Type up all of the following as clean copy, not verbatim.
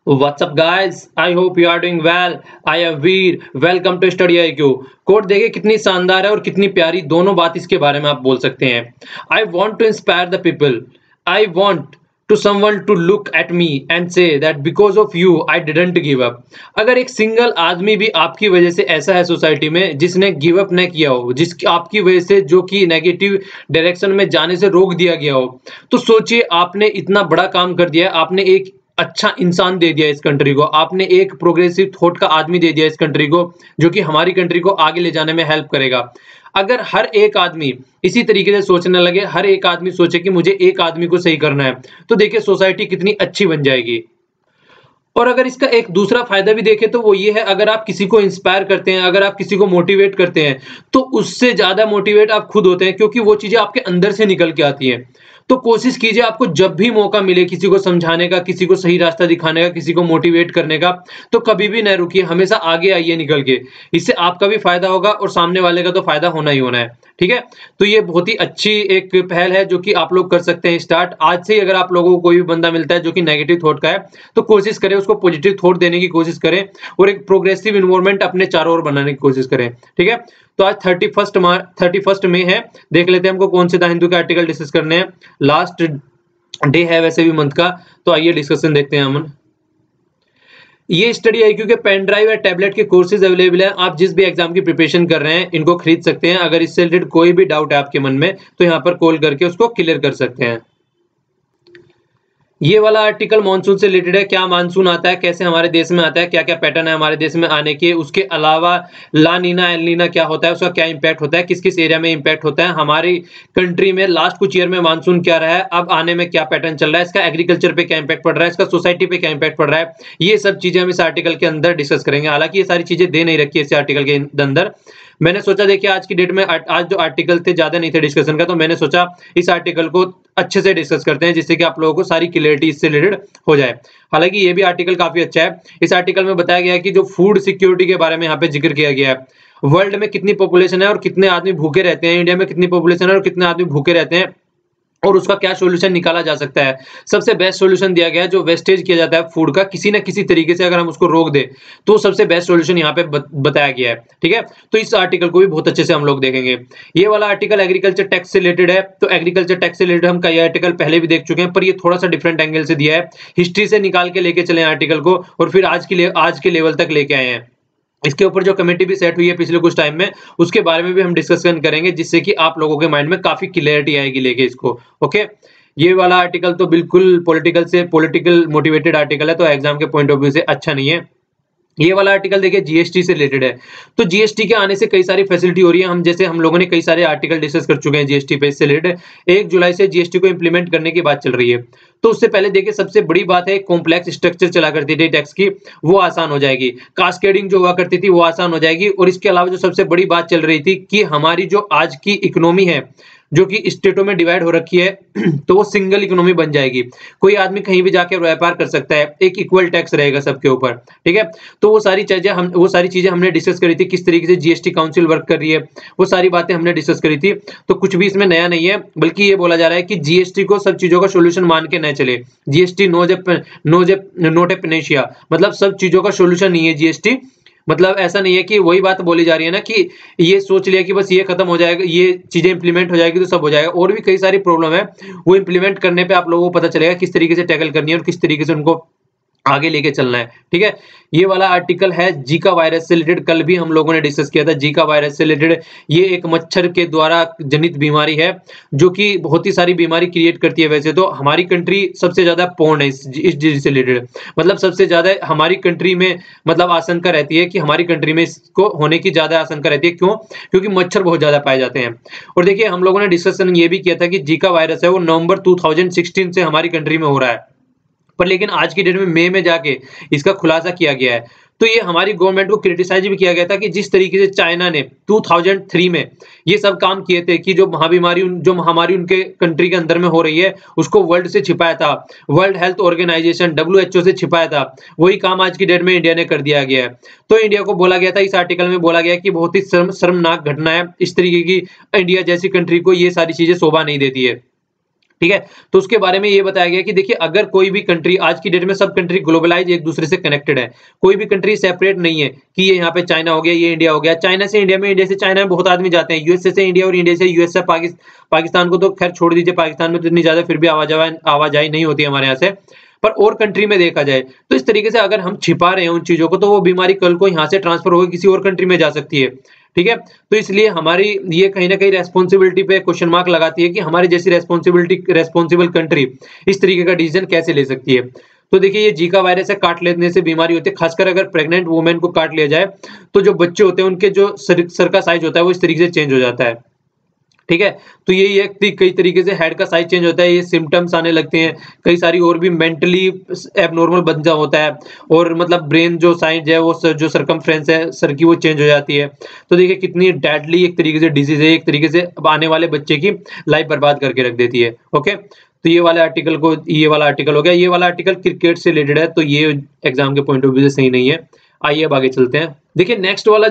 What's up guys? I hope you are doing well. I am Veer. Welcome to Study IQ. Quote देखिए कितनी शानदार है और कितनी प्यारी दोनों बात इसके बारे में आप बोल सकते हैं। I want to inspire the people. I want to someone to look at me and say that because of you I didn't give up. अगर एक सिंगल आदमी भी आपकी वजह से ऐसा है सोसाइटी में जिसने गिव अप न किया हो, जिस आपकी वजह से जो कि नेगेटिव डायरेक्शन में जाने से रोक दिया गया हो, तो सोचिए आपने इतना बड़ा काम कर दिया है। आपने एक अच्छा इंसान दे दिया इस कंट्री को, आपने एक प्रोग्रेसिव थॉट का आदमी दे दिया इस कंट्री को, जो कि हमारी कंट्री को आगे ले जाने में हेल्प करेगा। अगर हर एक आदमी इसी तरीके से सोचने लगे, हर एक आदमी सोचे कि मुझे एक आदमी को सही करना है, तो देखिए सोसाइटी कितनी अच्छी बन जाएगी। और अगर इसका एक दूसरा फायदा भी देखें तो वो ये है, अगर आप किसी को इंस्पायर करते हैं, अगर आप किसी को मोटिवेट करते हैं, तो उससे ज्यादा मोटिवेट आप खुद होते हैं, क्योंकि वो चीजें आपके अंदर से निकल के आती हैं। तो कोशिश कीजिए आपको जब भी मौका मिले किसी को समझाने का, किसी को सही रास्ता दिखाने का, किसी को मोटिवेट करने का, तो कभी भी न रुकिए, हमेशा आगे आइए निकल के। इससे आपका भी फायदा होगा और सामने वाले का तो फायदा होना ही होना है। ठीक है, तो ये बहुत ही अच्छी एक पहल है जो कि आप लोग कर सकते हैं स्टार्ट आज से ही। अगर आप लोगों को कोई भी बंदा मिलता है जो कि नेगेटिव थॉट का है, तो कोशिश करें उसको पॉजिटिव थॉट देने की कोशिश करें और एक प्रोग्रेसिव इन्वायरमेंट अपने चारों ओर बनाने की कोशिश करें। ठीक है, तो आज 31 मई है। देख लेते हैं हमको कौन से द हिंदू के आर्टिकल डिस्कस करने हैं। लास्ट डे है वैसे भी मंथ का, तो आइए डिस्कशन देखते हैं हम। ये स्टडी आईक्यू के पेन ड्राइव या टैबलेट के कोर्सेज अवेलेबल हैं। आप जिस भी एग्जाम की प्रिपरेशन कर रहे हैं इनको खरीद सकते हैं। अगर इससे रिलेटेड कोई भी डाउट है आपके मन में, तो यहाँ पर कॉल करके उसको क्लियर कर सकते हैं। ये वाला आर्टिकल मानसून से रिलेटेड है। क्या मानसून आता है, कैसे हमारे देश में आता है, क्या क्या पैटर्न है हमारे देश में आने के, उसके अलावा ला नीना एल नीना क्या होता है, उसका क्या इंपैक्ट होता है, किस किस एरिया में इंपैक्ट होता है, हमारी कंट्री में लास्ट कुछ ईयर में मानसून क्या रहा है, अब आने में क्या पैटर्न चल रहा है, इसका एग्रीकल्चर पे क्या इंपैक्ट पड़ रहा है, इसका सोसाइटी पे क्या इंपैक्ट पड़ रहा है, ये सब चीजें हम इस आर्टिकल के अंदर डिस्कस करेंगे। हालांकि ये सारी चीजें दे नहीं रखी है इस आर्टिकल के अंदर। मैंने सोचा देखिए आज की डेट में आज जो आर्टिकल थे ज्यादा नहीं थे डिस्कशन का, तो मैंने सोचा इस आर्टिकल को अच्छे से डिस्कस करते हैं जिससे कि आप लोगों को सारी क्लियरिटी इससे रिलेटेड हो जाए। हालांकि ये भी आर्टिकल काफी अच्छा है। इस आर्टिकल में बताया गया है कि जो फूड सिक्योरिटी के बारे में यहाँ पे जिक्र किया गया है, वर्ल्ड में कितनी पॉपुलेशन है और कितने आदमी भूखे रहते हैं, इंडिया में कितनी पॉपुलेशन है और कितने आदमी भूखे रहते हैं, और उसका क्या सॉल्यूशन निकाला जा सकता है। सबसे बेस्ट सॉल्यूशन दिया गया है। जो वेस्टेज किया जाता है फूड का किसी ना किसी तरीके से, अगर हम उसको रोक दे तो सबसे बेस्ट सॉल्यूशन यहाँ पे बताया गया है। ठीक है, तो इस आर्टिकल को भी बहुत अच्छे से हम लोग देखेंगे। ये वाला आर्टिकल एग्रीकल्चर टैक्स से रिलेटेड है। तो एग्रीकल्चर टैक्स से रिलेटेड हम कई आर्टिकल पहले भी देख चुके हैं, पर ये थोड़ा सा डिफरेंट एंगल से दिया है। हिस्ट्री से निकाल के लेके चले आर्टिकल को और फिर आज के लेवल तक लेके आए हैं। इसके ऊपर जो कमेटी भी सेट हुई है पिछले कुछ टाइम में, उसके बारे में भी हम डिस्कशन करेंगे, जिससे कि आप लोगों के माइंड में काफी क्लियरिटी आएगी लेके इसको। ओके, ये वाला आर्टिकल तो बिल्कुल पॉलिटिकल मोटिवेटेड आर्टिकल है, तो एग्जाम के पॉइंट ऑफ व्यू से अच्छा नहीं है। ये वाला आर्टिकल देखिए जीएसटी से रिलेटेड है। तो जीएसटी के आने से कई सारी फैसिलिटी हो रही है। हम लोगों ने कई सारे आर्टिकल डिस्कस कर चुके हैं जीएसटी पे, इससे रिलेटेड 1 जुलाई से जीएसटी को इंप्लीमेंट करने की बात चल रही है। तो उससे पहले देखिए सबसे बड़ी बात है, कॉम्प्लेक्स स्ट्रक्चर चला करती थी टैक्स की, वो आसान हो जाएगी। कास्केडिंग जो हुआ करती थी वो आसान हो जाएगी। और इसके अलावा जो सबसे बड़ी बात चल रही थी कि हमारी जो आज की इकोनॉमी है, जो कि स्टेटों में डिवाइड हो रखी है, तो वो सिंगल इकोनॉमी बन जाएगी। कोई आदमी कहीं भी जाकर व्यापार कर सकता है, एक इक्वल टैक्स रहेगा सबके ऊपर। ठीक है, तो वो सारी चीजें हमने डिस्कस करी थी, किस तरीके से जीएसटी काउंसिल वर्क कर रही है, वो सारी बातें हमने डिस्कस करी थी। तो कुछ भी इसमें नया नहीं है, बल्कि ये बोला जा रहा है कि जीएसटी को सब चीजों का सोल्यूशन मान के न चले। जीएसटी नोट ए पेनेशिया, मतलब सब चीजों का सोल्यूशन नहीं है जीएसटी। मतलब ऐसा नहीं है कि वही बात बोली जा रही है ना कि ये सोच लिया कि बस ये खत्म हो जाएगा, ये चीजें इंप्लीमेंट हो जाएगी तो सब हो जाएगा। और भी कई सारी प्रॉब्लम है, वो इंप्लीमेंट करने पे आप लोगों को पता चलेगा किस तरीके से टैकल करनी है और किस तरीके से उनको आगे लेके चलना है। ठीक है, ये वाला आर्टिकल है जीका वायरस से रिलेटेड। कल भी हम लोगों ने डिस्कस किया था जीका वायरस से रिलेटेड। ये एक मच्छर के द्वारा जनित बीमारी है जो कि बहुत ही सारी बीमारी क्रिएट करती है। वैसे तो हमारी कंट्री सबसे ज्यादा पोर्न है इस डिजीज से रिलेटेड, मतलब सबसे ज्यादा हमारी कंट्री में मतलब आशंका रहती है कि हमारी कंट्री में इसको होने की ज्यादा आशंका रहती है। क्यों? क्योंकि मच्छर बहुत ज्यादा पाए जाते हैं। और देखिए हम लोगों ने डिस्कशन ये भी किया था कि जीका वायरस है वो नवंबर 2016 से हमारी कंट्री में हो रहा है, पर लेकिन आज की डेट में मई में जाके इसका खुलासा किया गया है। तो ये हमारी गवर्नमेंट को क्रिटिसाइज भी किया गया था कि जिस तरीके से चाइना ने 2003 में ये सब काम किए थे कि जो महामारी उनके कंट्री के अंदर में हो रही है उसको वर्ल्ड से छिपाया था, वर्ल्ड हेल्थ ऑर्गेनाइजेशन WHO से छिपाया था, वही काम आज की डेट में इंडिया ने कर दिया गया है। तो इंडिया को बोला गया था, इस आर्टिकल में बोला गया कि बहुत ही शर्मनाक घटना है, इस तरीके की इंडिया जैसी कंट्री को ये सारी चीजें शोभा नहीं देती है। ठीक है। तो उसके बारे में ये बताया गया कि देखिए अगर कोई भी कंट्री आज की डेट में सब कंट्री ग्लोबलाइज एक दूसरे से कनेक्टेड है, कोई भी कंट्री सेपरेट नहीं है कि ये यहाँ पे चाइना हो गया, ये इंडिया हो गया, चाइना से इंडिया में, इंडिया से चाइना में बहुत आदमी जाते हैं, यूएसए से इंडिया और इंडिया से यूएस से पाकिस्तान को तो खैर छोड़ दीजिए, पाकिस्तान में तो इतनी ज्यादा फिर भी आवाजाही नहीं होती हमारे यहाँ से, पर और कंट्री में देखा जाए तो इस तरीके से अगर हम छिपा रहे हैं उन चीजों को तो वो बीमारी कल को यहाँ से ट्रांसफर होकर किसी और कंट्री में जा सकती है। ठीक है, तो इसलिए हमारी ये कहीं ना कहीं रेस्पॉन्सिबिलिटी पे क्वेश्चन मार्क लगाती है कि हमारी जैसी रेस्पॉन्सिबल कंट्री इस तरीके का डिसीजन कैसे ले सकती है। तो देखिए ये जीका वायरस है, काट लेने से बीमारी होती है, खासकर अगर प्रेग्नेंट वुमेन को काट लिया जाए तो जो बच्चे होते हैं उनके जो सर का साइज होता है वो इस तरीके से चेंज हो जाता है। ठीक है, तो ये कई तरीके से हेड का साइज चेंज होता है, ये सिम्टम्स आने लगते हैं, कई सारी और भी मेंटली एबनॉर्मल बन जा होता है, और मतलब ब्रेन जो साइज है वो जो सरकमफ्रेंस है सर की वो चेंज हो जाती है। तो देखिए कितनी डेडली एक तरीके से डिजीज है, एक तरीके से आने वाले बच्चे की लाइफ बर्बाद करके रख देती है। ओके, तो ये वाला आर्टिकल हो गया, ये वाला आर्टिकल क्रिकेट से रिलेटेड है, तो ये एग्जाम के पॉइंट ऑफ व्यू से सही नहीं है। आइए अब आगे चलते हैं। देखिए नेक्स्ट वाला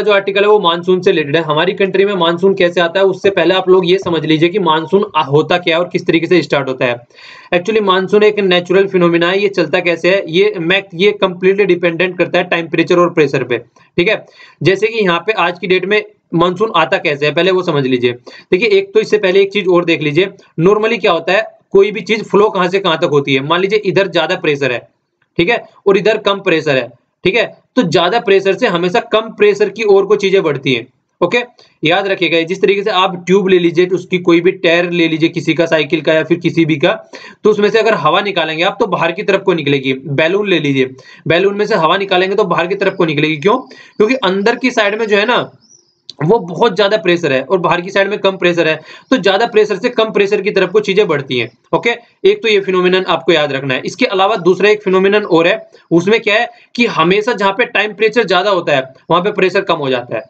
जो आर्टिकल है वो मानसून से रिलेटेड है। हमारी कंट्री में मानसून कैसे आता है उससे पहले आप लोग ये समझ लीजिए कि मानसून होता क्या है और किस तरीके से स्टार्ट होता है। एक्चुअली मानसून एक नेचुरल फिनोमिना है, ये चलता कैसे है, ये कंप्लीटली डिपेंडेंट करता है टेम्परेचर और प्रेशर पे। ठीक है, जैसे कि यहाँ पे आज की डेट में मानसून आता कैसे है पहले वो समझ लीजिए। देखिए एक तो इससे पहले एक चीज और देख लीजिए, नॉर्मली क्या होता है, कोई भी चीज फ्लो कहां से कहां तक होती है। मान लीजिए इधर ज्यादा प्रेशर है, ठीक है, और इधर कम प्रेशर है, ठीक है, तो ज्यादा प्रेशर से हमेशा कम प्रेशर की ओर को चीजें बढ़ती हैं। ओके, याद रखिएगा, जिस तरीके से आप ट्यूब ले लीजिए, उसकी कोई भी टायर ले लीजिए, किसी का साइकिल का या फिर किसी भी का, तो उसमें से अगर हवा निकालेंगे आप तो बाहर की तरफ को निकलेगी। बैलून ले लीजिए, बैलून में से हवा निकालेंगे तो बाहर की तरफ को निकलेगी। क्यों? क्योंकि अंदर की साइड में जो है ना वो बहुत ज्यादा प्रेशर है और बाहर की साइड में कम प्रेशर है, तो ज्यादा प्रेशर से कम प्रेशर की तरफ को चीजें बढ़ती हैं। ओके, एक तो ये फिनोमिनन आपको याद रखना है। इसके अलावा दूसरा एक फिनोमिनन और है, उसमें क्या है कि हमेशा जहां पे टेम्परेचर ज्यादा होता है वहां पे प्रेशर कम हो जाता है।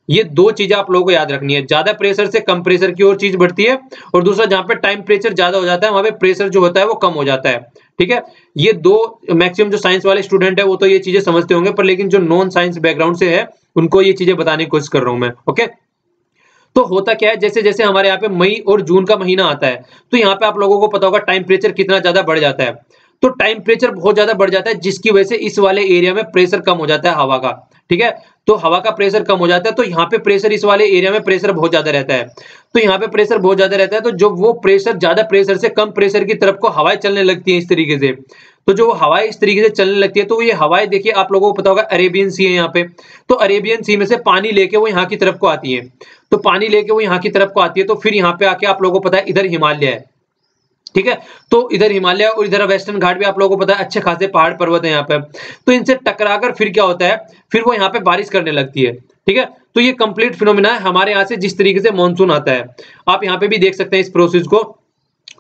ये दो चीजें आप लोगों को याद रखनी है, ज्यादा प्रेशर से कम प्रेशर की ओर चीज बढ़ती है, और दूसरा जहां पे टेम्परेचर ज्यादा हो जाता है वहां पे प्रेशर जो होता है वो कम हो जाता है। ठीक है, ये दो मैक्सिमम जो साइंस वाले स्टूडेंट है वो तो ये चीजें समझते होंगे, पर लेकिन जो नॉन साइंस बैकग्राउंड से है उनको ये चीजें बताने की कोशिश कर रहा हूं मैं। ओके, तो होता क्या है, जैसे जैसे हमारे यहाँ पे मई और जून का महीना आता है तो यहाँ पे आप लोगों को पता होगा टेम्परेचर कितना ज्यादा बढ़ जाता है। तो टेम्परेचर बहुत ज्यादा बढ़ जाता है जिसकी वजह से इस वाले एरिया में प्रेशर कम हो जाता है हवा का। ठीक है, तो हवा का प्रेशर कम हो जाता है, तो यहाँ पे प्रेशर, इस वाले एरिया में प्रेशर बहुत ज्यादा रहता है। तो यहाँ पे प्रेशर बहुत ज्यादा रहता है, तो जो वो प्रेशर, ज्यादा प्रेशर से कम प्रेशर की तरफ को हवाएं चलने लगती है इस तरीके से। तो जो हवाएं इस तरीके से चलने लगती है तो ये हवाएं, देखिए आप लोगों को पता होगा अरेबियन सी है यहाँ पे, तो अरेबियन सी में से पानी लेके वो यहाँ की तरफ को आती है। तो पानी लेके वो यहाँ की तरफ को आती है, तो फिर यहाँ पे आके आप लोगों को पता है इधर हिमालय है। ठीक है, तो इधर हिमालय और इधर वेस्टर्न घाट भी आप लोगों को पता है अच्छे खासे पहाड़ पर्वत है यहाँ पे। तो इनसे टकराकर फिर क्या होता है, फिर वो यहाँ पे बारिश करने लगती है। ठीक है, तो ये कंप्लीट फिनोमिना है हमारे यहाँ से जिस तरीके से मानसून आता है। आप यहाँ पे भी देख सकते हैं इस प्रोसेस को,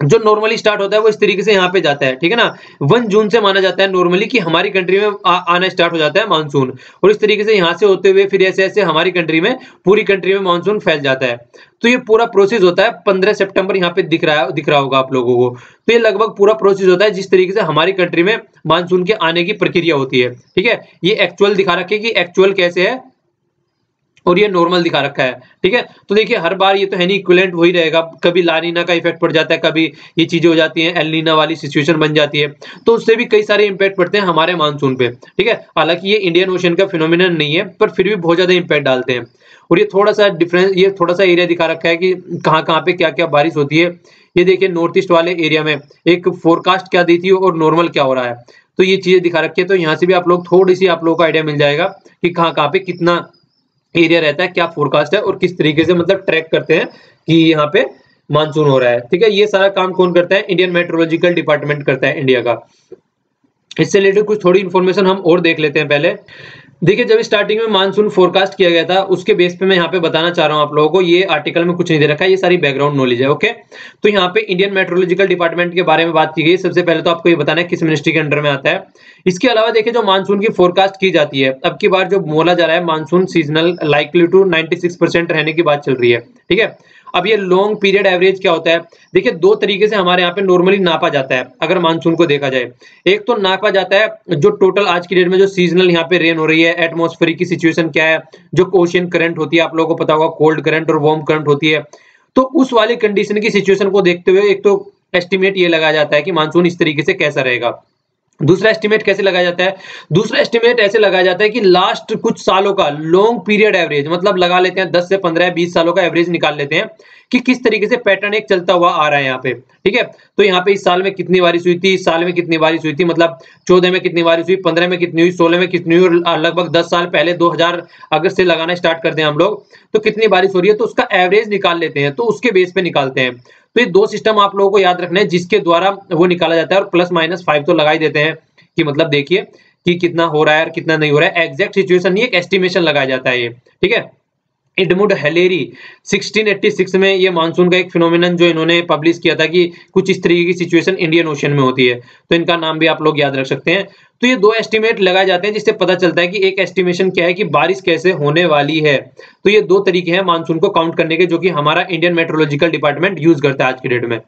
जो नॉर्मली स्टार्ट होता है वो इस तरीके से यहाँ पे जाता है। ठीक है ना, 1 जून से माना जाता है नॉर्मली कि हमारी कंट्री में आना स्टार्ट हो जाता है मानसून, और इस तरीके से यहाँ से होते हुए फिर ऐसे ऐसे हमारी कंट्री में, पूरी कंट्री में मानसून फैल जाता है। तो ये पूरा प्रोसेस होता है 15 सितंबर यहाँ पे दिख रहा होगा आप लोगों को। तो ये लगभग पूरा प्रोसेस होता है जिस तरीके से हमारी कंट्री में मानसून के आने की प्रक्रिया होती है। ठीक है, ये एक्चुअल दिखा रखे कि एक्चुअल कैसे है और ये नॉर्मल दिखा रखा है। ठीक है, तो देखिए हर बार ये तो है नहीं इक्विवेलेंट वही रहेगा, कभी लानीना का इफेक्ट पड़ जाता है, कभी ये चीजें हो जाती हैं, एलनीना वाली सिचुएशन बन जाती है, तो उससे भी कई सारे इंपैक्ट पड़ते हैं हमारे मानसून पे। ठीक है, हालांकि ये इंडियन ओशन का फिनोमिनन नहीं है, पर फिर भी बहुत ज्यादा इंपैक्ट डालते हैं। और ये थोड़ा सा डिफरेंस, ये थोड़ा सा एरिया दिखा रखा है कि कहाँ कहाँ पे क्या क्या बारिश होती है। ये देखिए नॉर्थ ईस्ट वाले एरिया में एक फोरकास्ट क्या दी थी और नॉर्मल क्या हो रहा है, तो ये चीजें दिखा रखी है। तो यहाँ से भी आप लोग थोड़ी सी आप लोगों को आइडिया मिल जाएगा कि कहाँ कहाँ पे कितना एरिया रहता है, क्या फोरकास्ट है और किस तरीके से मतलब ट्रैक करते हैं कि यहाँ पे मानसून हो रहा है। ठीक है, ये सारा काम कौन करता है, इंडियन मेट्रोलॉजिकल डिपार्टमेंट करता है इंडिया का। इससे रिलेटेड कुछ थोड़ी इन्फॉर्मेशन हम और देख लेते हैं पहले। देखिए जब स्टार्टिंग में मानसून फोरकास्ट किया गया था उसके बेस पे मैं यहाँ पे बताना चाह रहा हूँ आप लोगों को, ये आर्टिकल में कुछ नहीं दे रखा है, ये सारी बैकग्राउंड नॉलेज है। ओके, तो यहाँ पे इंडियन मेट्रोलॉजिकल डिपार्टमेंट के बारे में बात की गई। सबसे पहले तो आपको ये बताना है किस मिनिस्ट्री के अंडर में आता है। इसके अलावा देखिए जो मानसून की फोरकास्ट की जाती है, अब की बार जो बोला जा रहा है मानसून सीजनल लाइकली टू 96% रहने की बात चल रही है। ठीक है, अब ये लॉन्ग पीरियड एवरेज क्या होता है, देखिए दो तरीके से हमारे यहाँ पे नॉर्मली नापा जाता है अगर मानसून को देखा जाए। एक तो नापा जाता है जो टोटल आज की डेट में जो सीजनल यहाँ पे रेन हो रही है, एटमॉस्फेरिक की सिचुएशन क्या है, जो ओशियन करंट होती है, आप लोगों को पता होगा कोल्ड करंट और वार्म करंट होती है, तो उस वाली कंडीशन की सिचुएशन को देखते हुए एक तो एस्टिमेट ये लगाया जाता है कि मानसून इस तरीके से कैसा रहेगा। दूसरा एस्टिमेट कैसे लगाया जाता है? दूसरा एस्टिमेट ऐसे लगाया जाता है कि लास्ट कुछ सालों का लॉन्ग पीरियड एवरेज, मतलब लगा लेते हैं 10 से 15 20 सालों का एवरेज निकाल लेते हैं कि किस तरीके से पैटर्न एक चलता हुआ आ रहा है यहाँ पे, ठीक है। तो यहाँ पे इस साल में कितनी बारिश हुई थी, इस साल में कितनी बारिश हुई थी, मतलब 14 में कितनी बारिश हुई, 15 में कितनी हुई, 16 में कितनी हुई, और लगभग 10 साल पहले 2000 अगर से लगाना स्टार्ट करते हैं हम लोग, तो कितनी बारिश हो रही है, तो उसका एवरेज निकाल लेते हैं, तो उसके बेस पे निकालते हैं। तो ये दो सिस्टम आप लोगों को याद रखना है जिसके द्वारा वो निकाला जाता है, और प्लस माइनस 5 तो लगा ही देते हैं कि मतलब देखिए कि कितना हो रहा है और कितना नहीं हो रहा है। एग्जैक्ट सिचुएशन नहीं, एक एस्टिमेशन लगाया जाता है ये, ठीक है। एडमुंड हिलेरी 1686 में ये मानसून का एक फिनोमिनन जो इन्होंने पब्लिश किया था कि कुछ इस तरीके की सिचुएशन इंडियन ओशन में होती है, तो इनका नाम भी आप लोग याद रख सकते हैं। तो ये दो एस्टिमेट लगाए जाते हैं जिससे पता चलता है कि एक एस्टिमेशन क्या है कि बारिश कैसे होने वाली है। तो ये दो तरीके हैं मानसून को काउंट करने के जो कि हमारा इंडियन मेट्रोलॉजिकल डिपार्टमेंट यूज करता है आज की डेट में।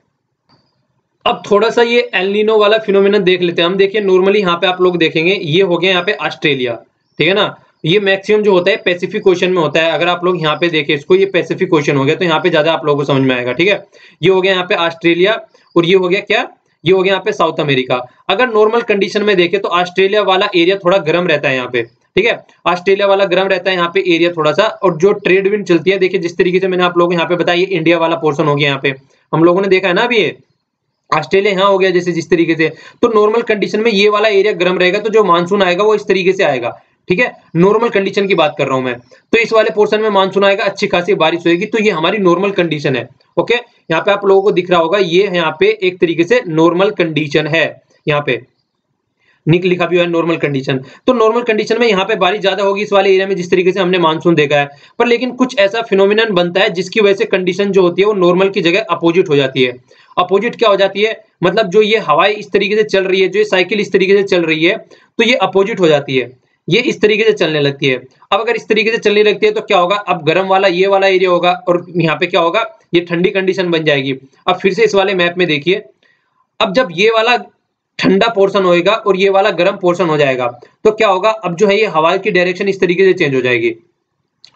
अब थोड़ा सा ये एल नीनो वाला फिनोमिनन देख लेते हैं हम। देखिए नॉर्मली यहाँ पे आप लोग देखेंगे ये हो गया यहाँ पे ऑस्ट्रेलिया, ठीक है ना। ये मैक्सिमम जो होता है पैसिफिक ओशन में होता है। अगर आप लोग यहाँ पे देखें इसको, ये पैसिफिक ओशन हो गया, तो यहाँ पे ज्यादा आप लोगों को समझ में आएगा, ठीक है। ये हो गया यहाँ पे ऑस्ट्रेलिया, और ये हो गया क्या, ये हो गया यहाँ पे साउथ अमेरिका। अगर नॉर्मल कंडीशन में देखें तो ऑस्ट्रेलिया वाला एरिया थोड़ा गर्म रहता है यहाँ पे, ठीक है। ऑस्ट्रेलिया वाला गर्म रहता है यहाँ पे एरिया थोड़ा सा, और जो ट्रेड विंड चलती है, देखिए जिस तरीके से मैंने आप लोगों को यहाँ पे बताया, ये इंडिया वाला पोर्शन हो गया यहाँ पे, हम लोगों ने देखा है ना अभी ये ऑस्ट्रेलिया यहाँ हो गया जैसे जिस तरीके से। तो नॉर्मल कंडीशन में ये वाला एरिया गर्म रहेगा, तो जो मानसून आएगा वो इस तरीके से आएगा, ठीक है। नॉर्मल कंडीशन की बात कर रहा हूं मैं, तो इस वाले पोर्शन में मानसून आएगा, अच्छी खासी बारिश होगी, तो ये हमारी नॉर्मल कंडीशन है। ओके, यहाँ पे आप लोगों को दिख रहा होगा, ये यहाँ पे एक तरीके से नॉर्मल कंडीशन है, यहाँ पे लिखा भी हुआ है नॉर्मल कंडीशन। तो नॉर्मल कंडीशन में यहाँ पे बारिश ज्यादा होगी इस वाले एरिया में जिस तरीके से हमने मानसून देखा है। पर लेकिन कुछ ऐसा फिनोमिनन बनता है जिसकी वजह से कंडीशन जो होती है वो नॉर्मल की जगह अपोजिट हो जाती है। अपोजिट क्या हो जाती है, मतलब जो ये हवाएं इस तरीके से चल रही है, जो ये साइकिल इस तरीके से चल रही है, तो ये अपोजिट हो जाती है, ये इस तरीके से चलने लगती है। अब अगर इस तरीके से चलने लगती है तो क्या होगा, अब गर्म वाला ये वाला एरिया होगा, और यहाँ पे क्या होगा, ये ठंडी कंडीशन बन जाएगी। अब फिर से इस वाले मैप में देखिए, अब जब ये वाला ठंडा पोर्शन होएगा और ये वाला गर्म पोर्शन हो जाएगा, तो क्या होगा, अब जो है ये हवा की डायरेक्शन इस तरीके से चेंज हो जाएगी,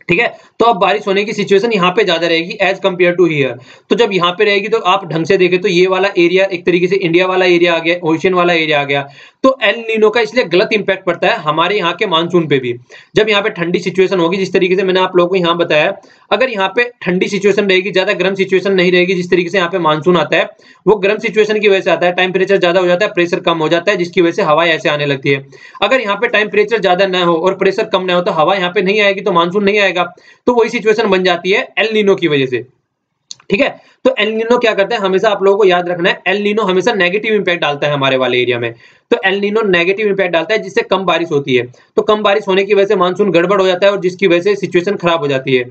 ठीक है। तो अब बारिश होने की सिचुएशन यहाँ पे ज्यादा रहेगी एज कंपेयर टू हियर। तो जब यहाँ पे रहेगी तो आप ढंग से देखें तो ये वाला एरिया एक तरीके से इंडिया वाला एरिया आ गया, ओशन वाला एरिया आ गया। तो एल नीनो का इसलिए गलत इंपैक्ट पड़ता है हमारे यहाँ के मानसून पे भी। जब यहाँ पे ठंडी सिचुएशन होगी जिस तरीके से मैंने आप लोगों को यहाँ बताया, अगर यहाँ पे ठंडी सिचुएशन रहेगी, ज्यादा गर्म सिचुएशन नहीं रहेगी, जिस तरीके से यहाँ पे मानसून आता है वो गर्म सिचुएशन की वजह से आता है, टेम्परेचर ज्यादा हो जाता है, प्रेशर कम हो जाता है, जिसकी वजह से हवा ऐसे आने लगती है। अगर यहाँ पे टेम्परेचर ज्यादा ना हो और प्रेशर कम ना हो तो हवा यहाँ पे नहीं आएगी, तो मानसून नहीं आएगा। तो वही सिचुएशन बन जाती है एल नीनो की वजह से, ठीक है। तो एल नीनो क्या करता है, हमेशा आप लोगों को याद रखना है, एल नीनो हमेशा नेगेटिव इंपैक्ट डालता है हमारे वाले एरिया में। तो एल नीनो नेगेटिव इंपैक्ट डालता है जिससे कम बारिश होती है। तो कम बारिश होने की वजह से मानसून गड़बड़ हो जाता है और जिसकी वजह से सिचुएशन खराब हो जाती है।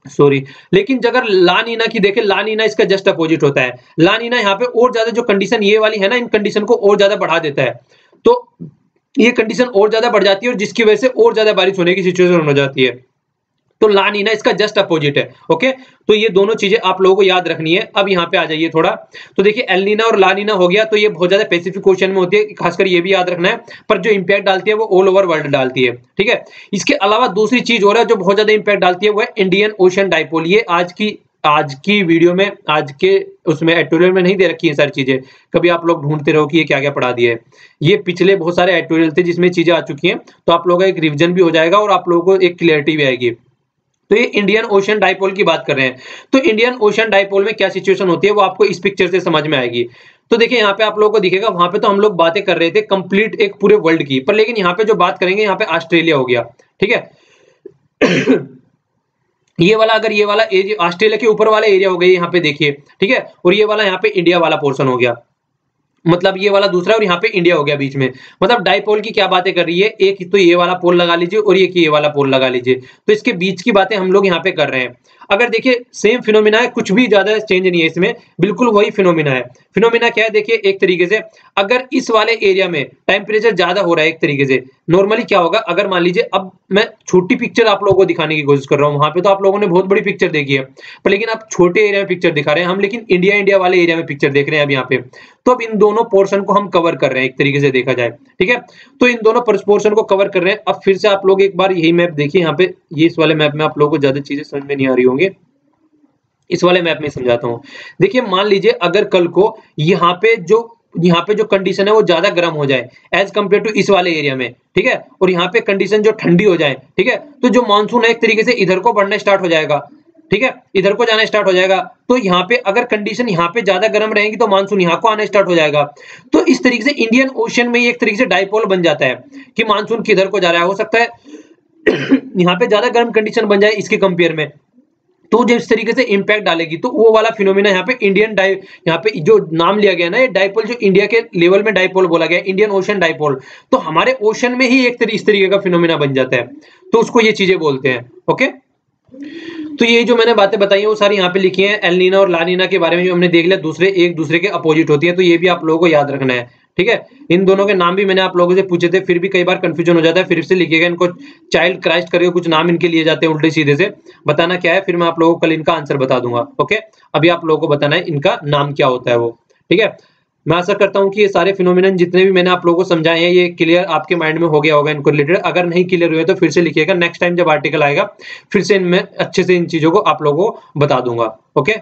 सॉरी, लेकिन अगर ला नीना की देखें, ला नीना इसका जस्ट अपोजिट होता है। ला नीना यहाँ पे और ज्यादा जो कंडीशन ये वाली है ना, इन कंडीशन को और ज्यादा बढ़ा देता है। तो ये कंडीशन और ज्यादा बढ़ जाती है और जिसकी वजह से और ज्यादा बारिश होने की सिचुएशन हो जाती है। तो ला नीना इसका जस्ट अपोजिट है। ओके, तो ये दोनों चीजें आप लोगों को याद रखनी है। अब यहाँ पे आ जाइए थोड़ा, तो देखिए एल नीना और ला नीना हो गया, तो ये बहुत ज्यादा पैसिफिक ओशन में होती है, खासकर ये भी याद रखना है। पर जो इंपैक्ट डालती है वो ऑल ओवर वर्ल्ड डालती है, ठीक है। इसके अलावा दूसरी चीज और है जो बहुत ज्यादा इंपैक्ट डालती है, वो है इंडियन ओशन डाइपोल। ये आज की वीडियो में, आज के उसमें एडिटोरियल में नहीं दे रखी है सारी चीजें। कभी आप लोग ढूंढते रहो कि ये क्या क्या पढ़ा दिया है। ये पिछले बहुत सारे एडिटोरियल थे जिसमें चीजें आ चुकी हैं, तो आप लोगों का एक रिविजन भी हो जाएगा और आप लोगों को एक क्लियरिटी भी आएगी। तो ये इंडियन ओशन डाइपोल की बात कर रहे हैं। तो इंडियन ओशन डाइपोल में क्या सिचुएशन होती है वो आपको इस पिक्चर से समझ में आएगी। तो देखिए यहाँ पे आप लोगों को दिखेगा, वहां पे तो हम लोग बातें कर रहे थे कंप्लीट एक पूरे वर्ल्ड की, पर लेकिन यहाँ पे जो बात करेंगे यहाँ पे ऑस्ट्रेलिया हो गया, ठीक है। ये वाला, अगर ये वाला एरिया ऑस्ट्रेलिया के ऊपर वाला एरिया हो गया यहाँ पे देखिए, ठीक है। और ये वाला यहाँ पे इंडिया वाला पोर्शन हो गया, मतलब ये वाला दूसरा और यहाँ पे इंडिया हो गया बीच में। मतलब डाइपोल की क्या बातें कर रही है, एक तो ये वाला पोल लगा लीजिए और ये वाला पोल लगा लीजिए, तो इसके बीच की बातें हम लोग यहाँ पे कर रहे हैं। अगर देखिए सेम फिनोमिना है, कुछ भी ज्यादा चेंज नहीं है इसमें, बिल्कुल वही फिनोमिना है। फिनोमिना क्या है, देखिए एक तरीके से अगर इस वाले एरिया में टेम्परेचर ज्यादा हो रहा है, एक तरीके से नॉर्मली क्या होगा, अगर मान लीजिए, अब मैं छोटी पिक्चर आप लोगों को दिखाने की कोशिश कर रहा हूँ, वहां पे तो आप लोगों ने बहुत बड़ी पिक्चर देखी है, पर लेकिन आप छोटे एरिया में पिक्चर दिखा रहे हैं हम, लेकिन इंडिया वाले एरिया में पिक्चर देख रहे हैं अब यहाँ पे। तो अब इन दोनों पोर्शन को हम कवर कर रहे हैं एक तरीके से देखा जाए, ठीक है। तो इन दोनों पोर्शन को कवर कर रहे हैं। अब फिर से आप लोग एक बार यही मैप देखिए, यहाँ पे ये इस वाले मैप में आप लोगों को ज्यादा चीजें समझ में नहीं आ रही होंगी, इस वाले मैप में समझाता हूँ। देखिए मान लीजिए अगर कल को यहाँ पे जो कंडीशन है वो ज्यादा गर्म हो जाए एज कंपेयर टू इस वाले एरिया में, ठीक है, और यहाँ पे कंडीशन जो ठंडी हो जाए, ठीक है, तो जो मानसून है एक तरीके से इधर को बढ़ना स्टार्ट हो जाएगा, ठीक है, इधर को जाना स्टार्ट हो जाएगा। तो यहाँ पे अगर कंडीशन यहाँ पे ज्यादा गर्म रहेगी तो मानसून यहाँ को आना स्टार्ट हो जाएगा। तो इस तरीके से इंडियन ओशन में एक तरीके से डाइपोल बन जाता है कि मानसून किधर को जा रहा है। हो सकता है यहाँ पे ज्यादा गर्म कंडीशन बन जाए इसके कंपेयर में, तो जिस तरीके से इंपैक्ट डालेगी तो वो वाला फिनोमिना यहाँ पे यहाँ पे जो नाम लिया गया ना ये डाइपोल, जो इंडिया के लेवल में डाइपोल बोला गया, इंडियन ओशन डाइपोल, तो हमारे ओशन में ही इस तरीके का फिनोमिना बन जाता है, तो उसको ये चीजें बोलते हैं। ओके, तो ये जो मैंने बातें बताई हैं वो सारी यहाँ पे लिखी हैं। एल नीना और ला नीना के बारे में जो हमने देख लिया, दूसरे एक दूसरे के अपोजिट होती है, तो ये भी आप लोगों को याद रखना है, ठीक है। इन दोनों के नाम भी मैंने आप लोगों से पूछे थे, फिर भी कई बार कंफ्यूजन हो जाता है, फिर से लिखिएगा इनको। चाइल्ड क्राइस्ट करके कुछ नाम इनके लिए जाते हैं उल्टे सीधे से, बताना क्या है, फिर मैं आप लोगों को कल इनका आंसर बता दूंगा। ओके, अभी आप लोगों को बताना है इनका नाम क्या होता है वो, ठीक है। मैं आशा करता हूं कि ये सारे फिनोमिनन जितने भी मैंने आप लोगों को समझाए हैं ये क्लियर आपके माइंड में हो गया होगा इनको रिलेटेड। अगर नहीं क्लियर हुए तो फिर से लिखिएगा, नेक्स्ट टाइम जब आर्टिकल आएगा फिर से इनमें अच्छे से इन चीजों को आप लोगों को बता दूंगा। ओके,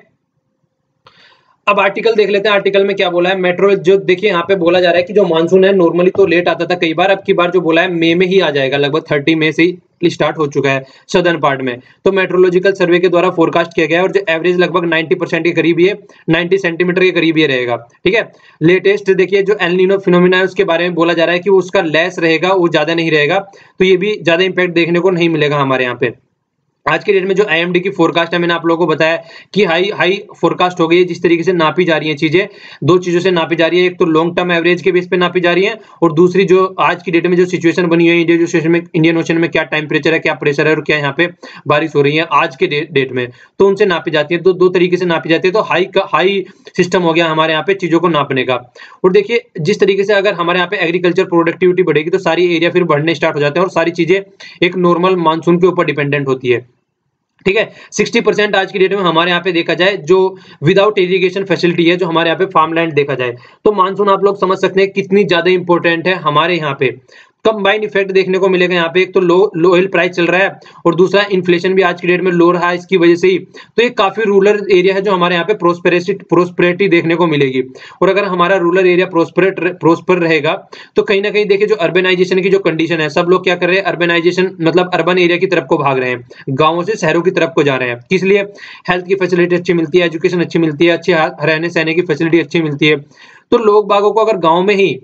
अब आर्टिकल देख लेते हैं। आर्टिकल में क्या बोला है, मेट्रो जो देखिए यहाँ पे बोला जा रहा है कि जो मानसून है नॉर्मली तो लेट आता था कई बार, अब की बार जो बोला है मई में ही आ जाएगा, लगभग 30 मई से ही स्टार्ट हो चुका है सदर्न पार्ट में। तो मेट्रोलॉजिकल सर्वे के द्वारा फोरकास्ट किया गया है और जो एवरेज लगभग 90% के करीब ही है, 90 सेंटीमीटर के करीब ही रहेगा, ठीक है। लेटेस्ट देखिए जो एल नीनो फिनोमिना है उसके बारे में बोला जा रहा है कि उसका लेस रहेगा, वो ज्यादा नहीं रहेगा, तो ये भी ज्यादा इंपैक्ट देखने को नहीं मिलेगा हमारे यहाँ पे। आज के डेट में जो आईएमडी की फोरकास्ट है, मैंने आप लोगों को बताया कि हाई फोरकास्ट हो गई है। जिस तरीके से नापी जा रही है चीजें, दो चीजों से नापी जा रही है, एक तो लॉन्ग टर्म एवरेज के बेस पे नापी जा रही है, और दूसरी जो आज की डेट में जो सिचुएशन बनी हुई है इंडियन ओशन में क्या टेम्परेचर है, क्या प्रेशर है और क्या यहाँ पे बारिश हो रही है आज के डेट में, तो उनसे नापी जाती है। तो दो तरीके से नापी जाती है, तो हाई सिस्टम हो गया हमारे यहाँ पे चीजों को नापने का। और देखिए जिस तरीके से अगर हमारे यहाँ पे एग्रीकल्चर प्रोडक्टिविटी बढ़ेगी तो सारी एरिया फिर बढ़ने स्टार्ट हो जाते हैं और सारी चीजें एक नॉर्मल मानसून के ऊपर डिपेंडेंट होती है, ठीक है। 60% आज की डेट में हमारे यहाँ पे देखा जाए जो विदाउट इरिगेशन फैसिलिटी है, जो हमारे यहाँ पे फार्म लैंड देखा जाए, तो मानसून आप लोग समझ सकते हैं कितनी ज्यादा इंपॉर्टेंट है हमारे यहाँ पे। कंबाइंड इफेक्ट देखने को मिलेगा यहाँ पे, एक तो लो ऑयल प्राइस चल रहा है और दूसरा इन्फ्लेशन भी आज की डेट में लो रहा है इसकी वजह से ही, तो ये काफी रूरल एरिया है जो हमारे यहाँ पे प्रोस्पेरिटी देखने को मिलेगी। और अगर हमारा रूरल एरिया प्रोस्पर रहेगा तो कहीं ना कहीं देखिए जो अर्बनाइजेशन की जो कंडीशन है, सब लोग क्या कर रहे हैं, अर्बनाइजेशन मतलब अर्बन एरिया की तरफ को भाग रहे हैं, गाँवों से शहरों की तरफ को जा रहे हैं। किस लिए, हेल्थ की फैसिलिटी अच्छी मिलती है, एजुकेशन अच्छी मिलती है, अच्छी रहने सहने की फैसिलिटी अच्छी मिलती है। तो लोग बागों को अगर गाँव में ही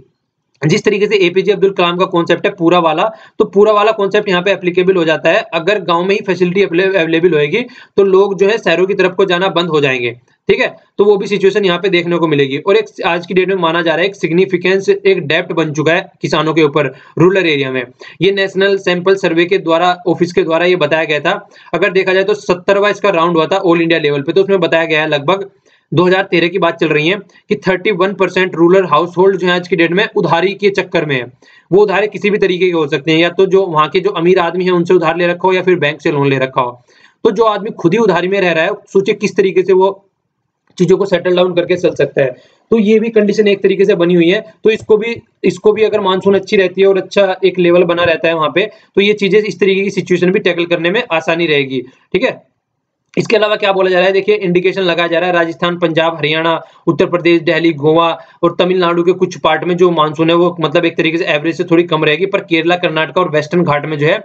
जिस तरीके से एपीजे अब्दुल कलाम का कॉन्सेप्ट है पूरा वाला, तो पूरा वाला कॉन्सेप्ट यहाँ पे एप्लीकेबल हो जाता है। अगर गांव में ही फैसिलिटी अवेलेबल होएगी तो लोग जो है शहरों की तरफ को जाना बंद हो जाएंगे, ठीक है। तो वो भी सिचुएशन यहाँ पे देखने को मिलेगी। और एक आज की डेट में माना जा रहा है एक सिग्निफिकेंस, एक डेप्थ बन चुका है किसानों के ऊपर रूरल एरिया में। ये नेशनल सैंपल सर्वे के द्वारा, ऑफिस के द्वारा ये बताया गया था। अगर देखा जाए तो 70वां इसका राउंड हुआ था ऑल इंडिया लेवल पे, तो उसमें बताया गया है लगभग 2013 की बात चल रही है कि 31% रूरल हाउस होल्ड जो है आज की डेट में उधारी के चक्कर में है। वो उधारे किसी भी तरीके के हो सकते हैं, या तो जो वहां के जो अमीर आदमी है उनसे उधार ले रखा हो या फिर बैंक से लोन ले रखा हो। तो जो आदमी खुद ही उधारी में रह रहा है, सोचिए किस तरीके से वो चीजों को सेटल डाउन करके चल सकता है। तो ये भी कंडीशन एक तरीके से बनी हुई है। तो इसको भी अगर मानसून अच्छी रहती है और अच्छा एक लेवल बना रहता है वहां पे, तो ये चीजें इस तरीके की सिचुएशन भी टैकल करने में आसानी रहेगी, ठीक है। इसके अलावा क्या बोला जा रहा है, देखिए इंडिकेशन लगाया जा रहा है राजस्थान, पंजाब, हरियाणा, उत्तर प्रदेश, दिल्ली, गोवा और तमिलनाडु के कुछ पार्ट में जो मानसून है वो मतलब एक तरीके से एवरेज से थोड़ी कम रहेगी, पर केरला, कर्नाटक और वेस्टर्न घाट में जो है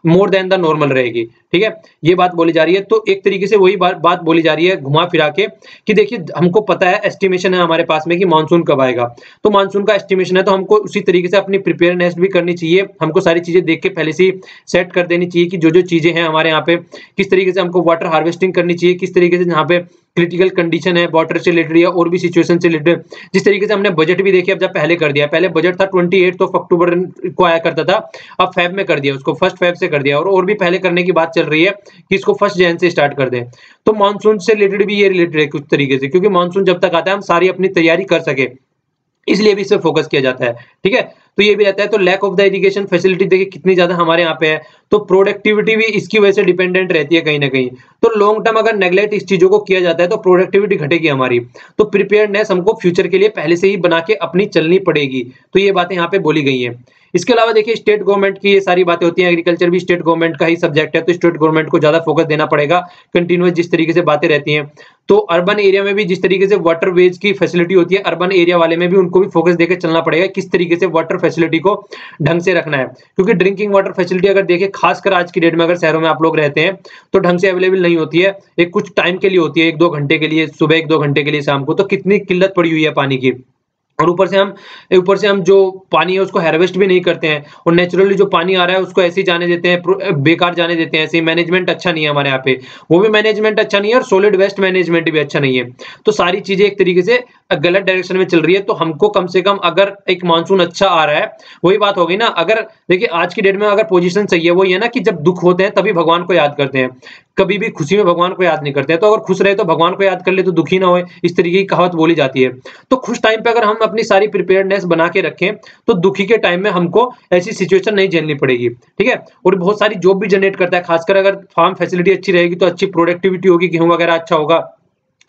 मोर देन द नॉर्मल रहेगी, ठीक है। ये बात बोली जा रही है। तो एक तरीके से वही बात बोली जा रही है घुमा फिरा के कि देखिए हमको पता है, एस्टिमेशन है हमारे पास में कि मानसून कब आएगा, तो मानसून का एस्टिमेशन है तो हमको उसी तरीके से अपनी प्रिपेयरनेस भी करनी चाहिए। हमको सारी चीजें देख के पहले से सेट कर देनी चाहिए कि जो चीजें हैं हमारे यहाँ पे, किस तरीके से हमको वाटर हार्वेस्टिंग करनी चाहिए, किस तरीके से यहाँ पे क्रिटिकल कंडीशन है वाटर से रिलेटेड या और भी सिचुएशन से रिलेटेड। जिस तरीके से हमने बजट भी देखिए अब जब पहले कर दिया, पहले बजट था 28 अक्टूबर को आया करता था, अब फेब में कर दिया, उसको 1 फेब से कर दिया, और भी पहले करने की बात चल रही है कि इसको 1 जनवरी से स्टार्ट कर दें। तो मानसून से रिलेटेड भी ये रिलेटेड है कुछ तरीके से, क्योंकि मानसून जब तक आता है हम सारी अपनी तैयारी कर सके, इसलिए भी इस पे फोकस किया जाता है, ठीक है। तो ये भी रहता है। तो lack of the irrigation facility देखिए कितनी ज्यादा हमारे यहाँ पे है। तो प्रोडक्टिविटी भी इसकी वजह से डिपेंडेंट रहती है कहीं ना कहीं। तो लॉन्ग टर्म अगर नेग्लेक्ट इस चीजों को किया जाता है तो प्रोडक्टिविटी घटेगी हमारी। तो प्रिपेयर्डनेस हमको फ्यूचर के लिए पहले से ही बना के अपनी चलनी पड़ेगी। तो ये बातें यहाँ पे बोली गई हैं। इसके अलावा देखिए स्टेट गवर्नमेंट की ये सारी बातें होती हैं, एग्रीकल्चर भी स्टेट गवर्नमेंट का ही सब्जेक्ट है, तो स्टेट गवर्नमेंट को ज्यादा फोकस देना पड़ेगा। कंटिन्यूअस जिस तरीके से बातें रहती हैं, तो अर्बन एरिया में भी जिस तरीके से वाटर वेज की फैसिलिटी होती है, अर्बन एरिया वाले में भी उनको भी फोकस देकर चलना पड़ेगा, किस तरीके से वाटर फैसिलिटी को ढंग से रखना है। क्योंकि ड्रिंकिंग वाटर फैसिलिटी अगर देखें, खासकर आज की डेट में अगर शहरों में आप लोग रहते हैं तो ढंग से अवेलेबल नहीं होती है, एक कुछ टाइम के लिए होती है, 1-2 घंटे के लिए, सुबह 1-2 घंटे के लिए, शाम को। तो कितनी किल्लत पड़ी हुई है पानी की। और ऊपर से हम जो पानी है उसको हार्वेस्ट भी नहीं करते हैं, और नेचुरली जो पानी आ रहा है उसको ऐसे ही जाने देते हैं, बेकार जाने देते हैं ऐसे ही। मैनेजमेंट अच्छा नहीं है हमारे यहाँ पे, वो भी मैनेजमेंट अच्छा नहीं है, और सॉलिड वेस्ट मैनेजमेंट भी अच्छा नहीं है। तो सारी चीजें एक तरीके से गलत डायरेक्शन में चल रही है। तो हमको कम से कम, अगर एक मानसून अच्छा आ रहा है, वही बात हो गई ना, अगर देखिए आज की डेट में अगर पोजीशन सही है, वो ये ना कि जब दुख होते हैं तभी भगवान को याद करते हैं, कभी भी खुशी में भगवान को याद नहीं करते हैं। तो अगर खुश रहे तो भगवान को याद कर ले तो दुखी ना होए, इस तरीके की कहावत बोली जाती है। तो खुश टाइम पे अगर हम अपनी सारी प्रिपेयर्डनेस बना के रखें तो दुखी के टाइम में हमको ऐसी सिचुएशन नहीं झेलनी पड़ेगी, ठीक है। और बहुत सारी जॉब भी जनरेट करता है, खासकर अगर फार्म फैसिलिटी अच्छी रहेगी तो अच्छी प्रोडक्टिविटी होगी, गेहूं वगैरह अच्छा होगा,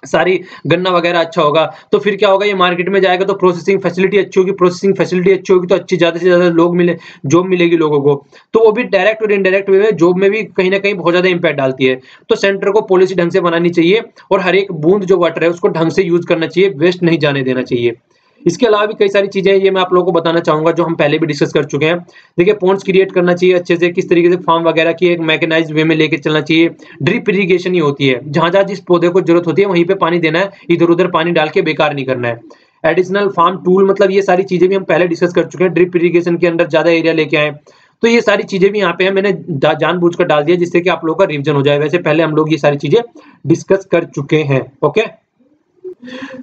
सारी गन्ना वगैरह अच्छा होगा। तो फिर क्या होगा, ये मार्केट में जाएगा तो प्रोसेसिंग फैसिलिटी अच्छी होगी, प्रोसेसिंग फैसिलिटी अच्छी होगी तो अच्छी, ज्यादा से ज्यादा लोग मिले, जॉब मिलेगी लोगों को। तो वो भी डायरेक्ट और इनडायरेक्ट वे में जॉब में भी कहीं ना कहीं बहुत ज्यादा इंपैक्ट डालती है। तो सेंटर को पॉलिसी ढंग से बनानी चाहिए, और हर एक बूंद जो वाटर है उसको ढंग से यूज करना चाहिए, वेस्ट नहीं जाने देना चाहिए। इसके अलावा भी कई सारी चीजें हैं, ये मैं आप लोगों को बताना चाहूंगा जो हम पहले भी डिस्कस कर चुके हैं। देखिए पॉन्ड्स क्रिएट करना चाहिए अच्छे से, किस तरीके से फार्म वगैरह की एक मैकेनाइज्ड वे में लेके चलना चाहिए। ड्रिप इरिगेशन ही होती है, जहां जहां जिस पौधे को जरूरत होती है वहीं पे पानी देना है, इधर उधर पानी डाल के बेकार नहीं करना है। एडिशनल फार्म टूल, मतलब ये सारी चीजें भी हम पहले डिस्कस कर चुके हैं। ड्रिप इरिगेशन के अंदर ज्यादा एरिया लेके आए, तो ये सारी चीजें भी यहाँ पे मैंने जानबूझकर डाल दिया जिससे कि आप लोगों का रिविजन हो जाए। वैसे पहले हम लोग ये सारी चीजें डिस्कस कर चुके हैं। ओके,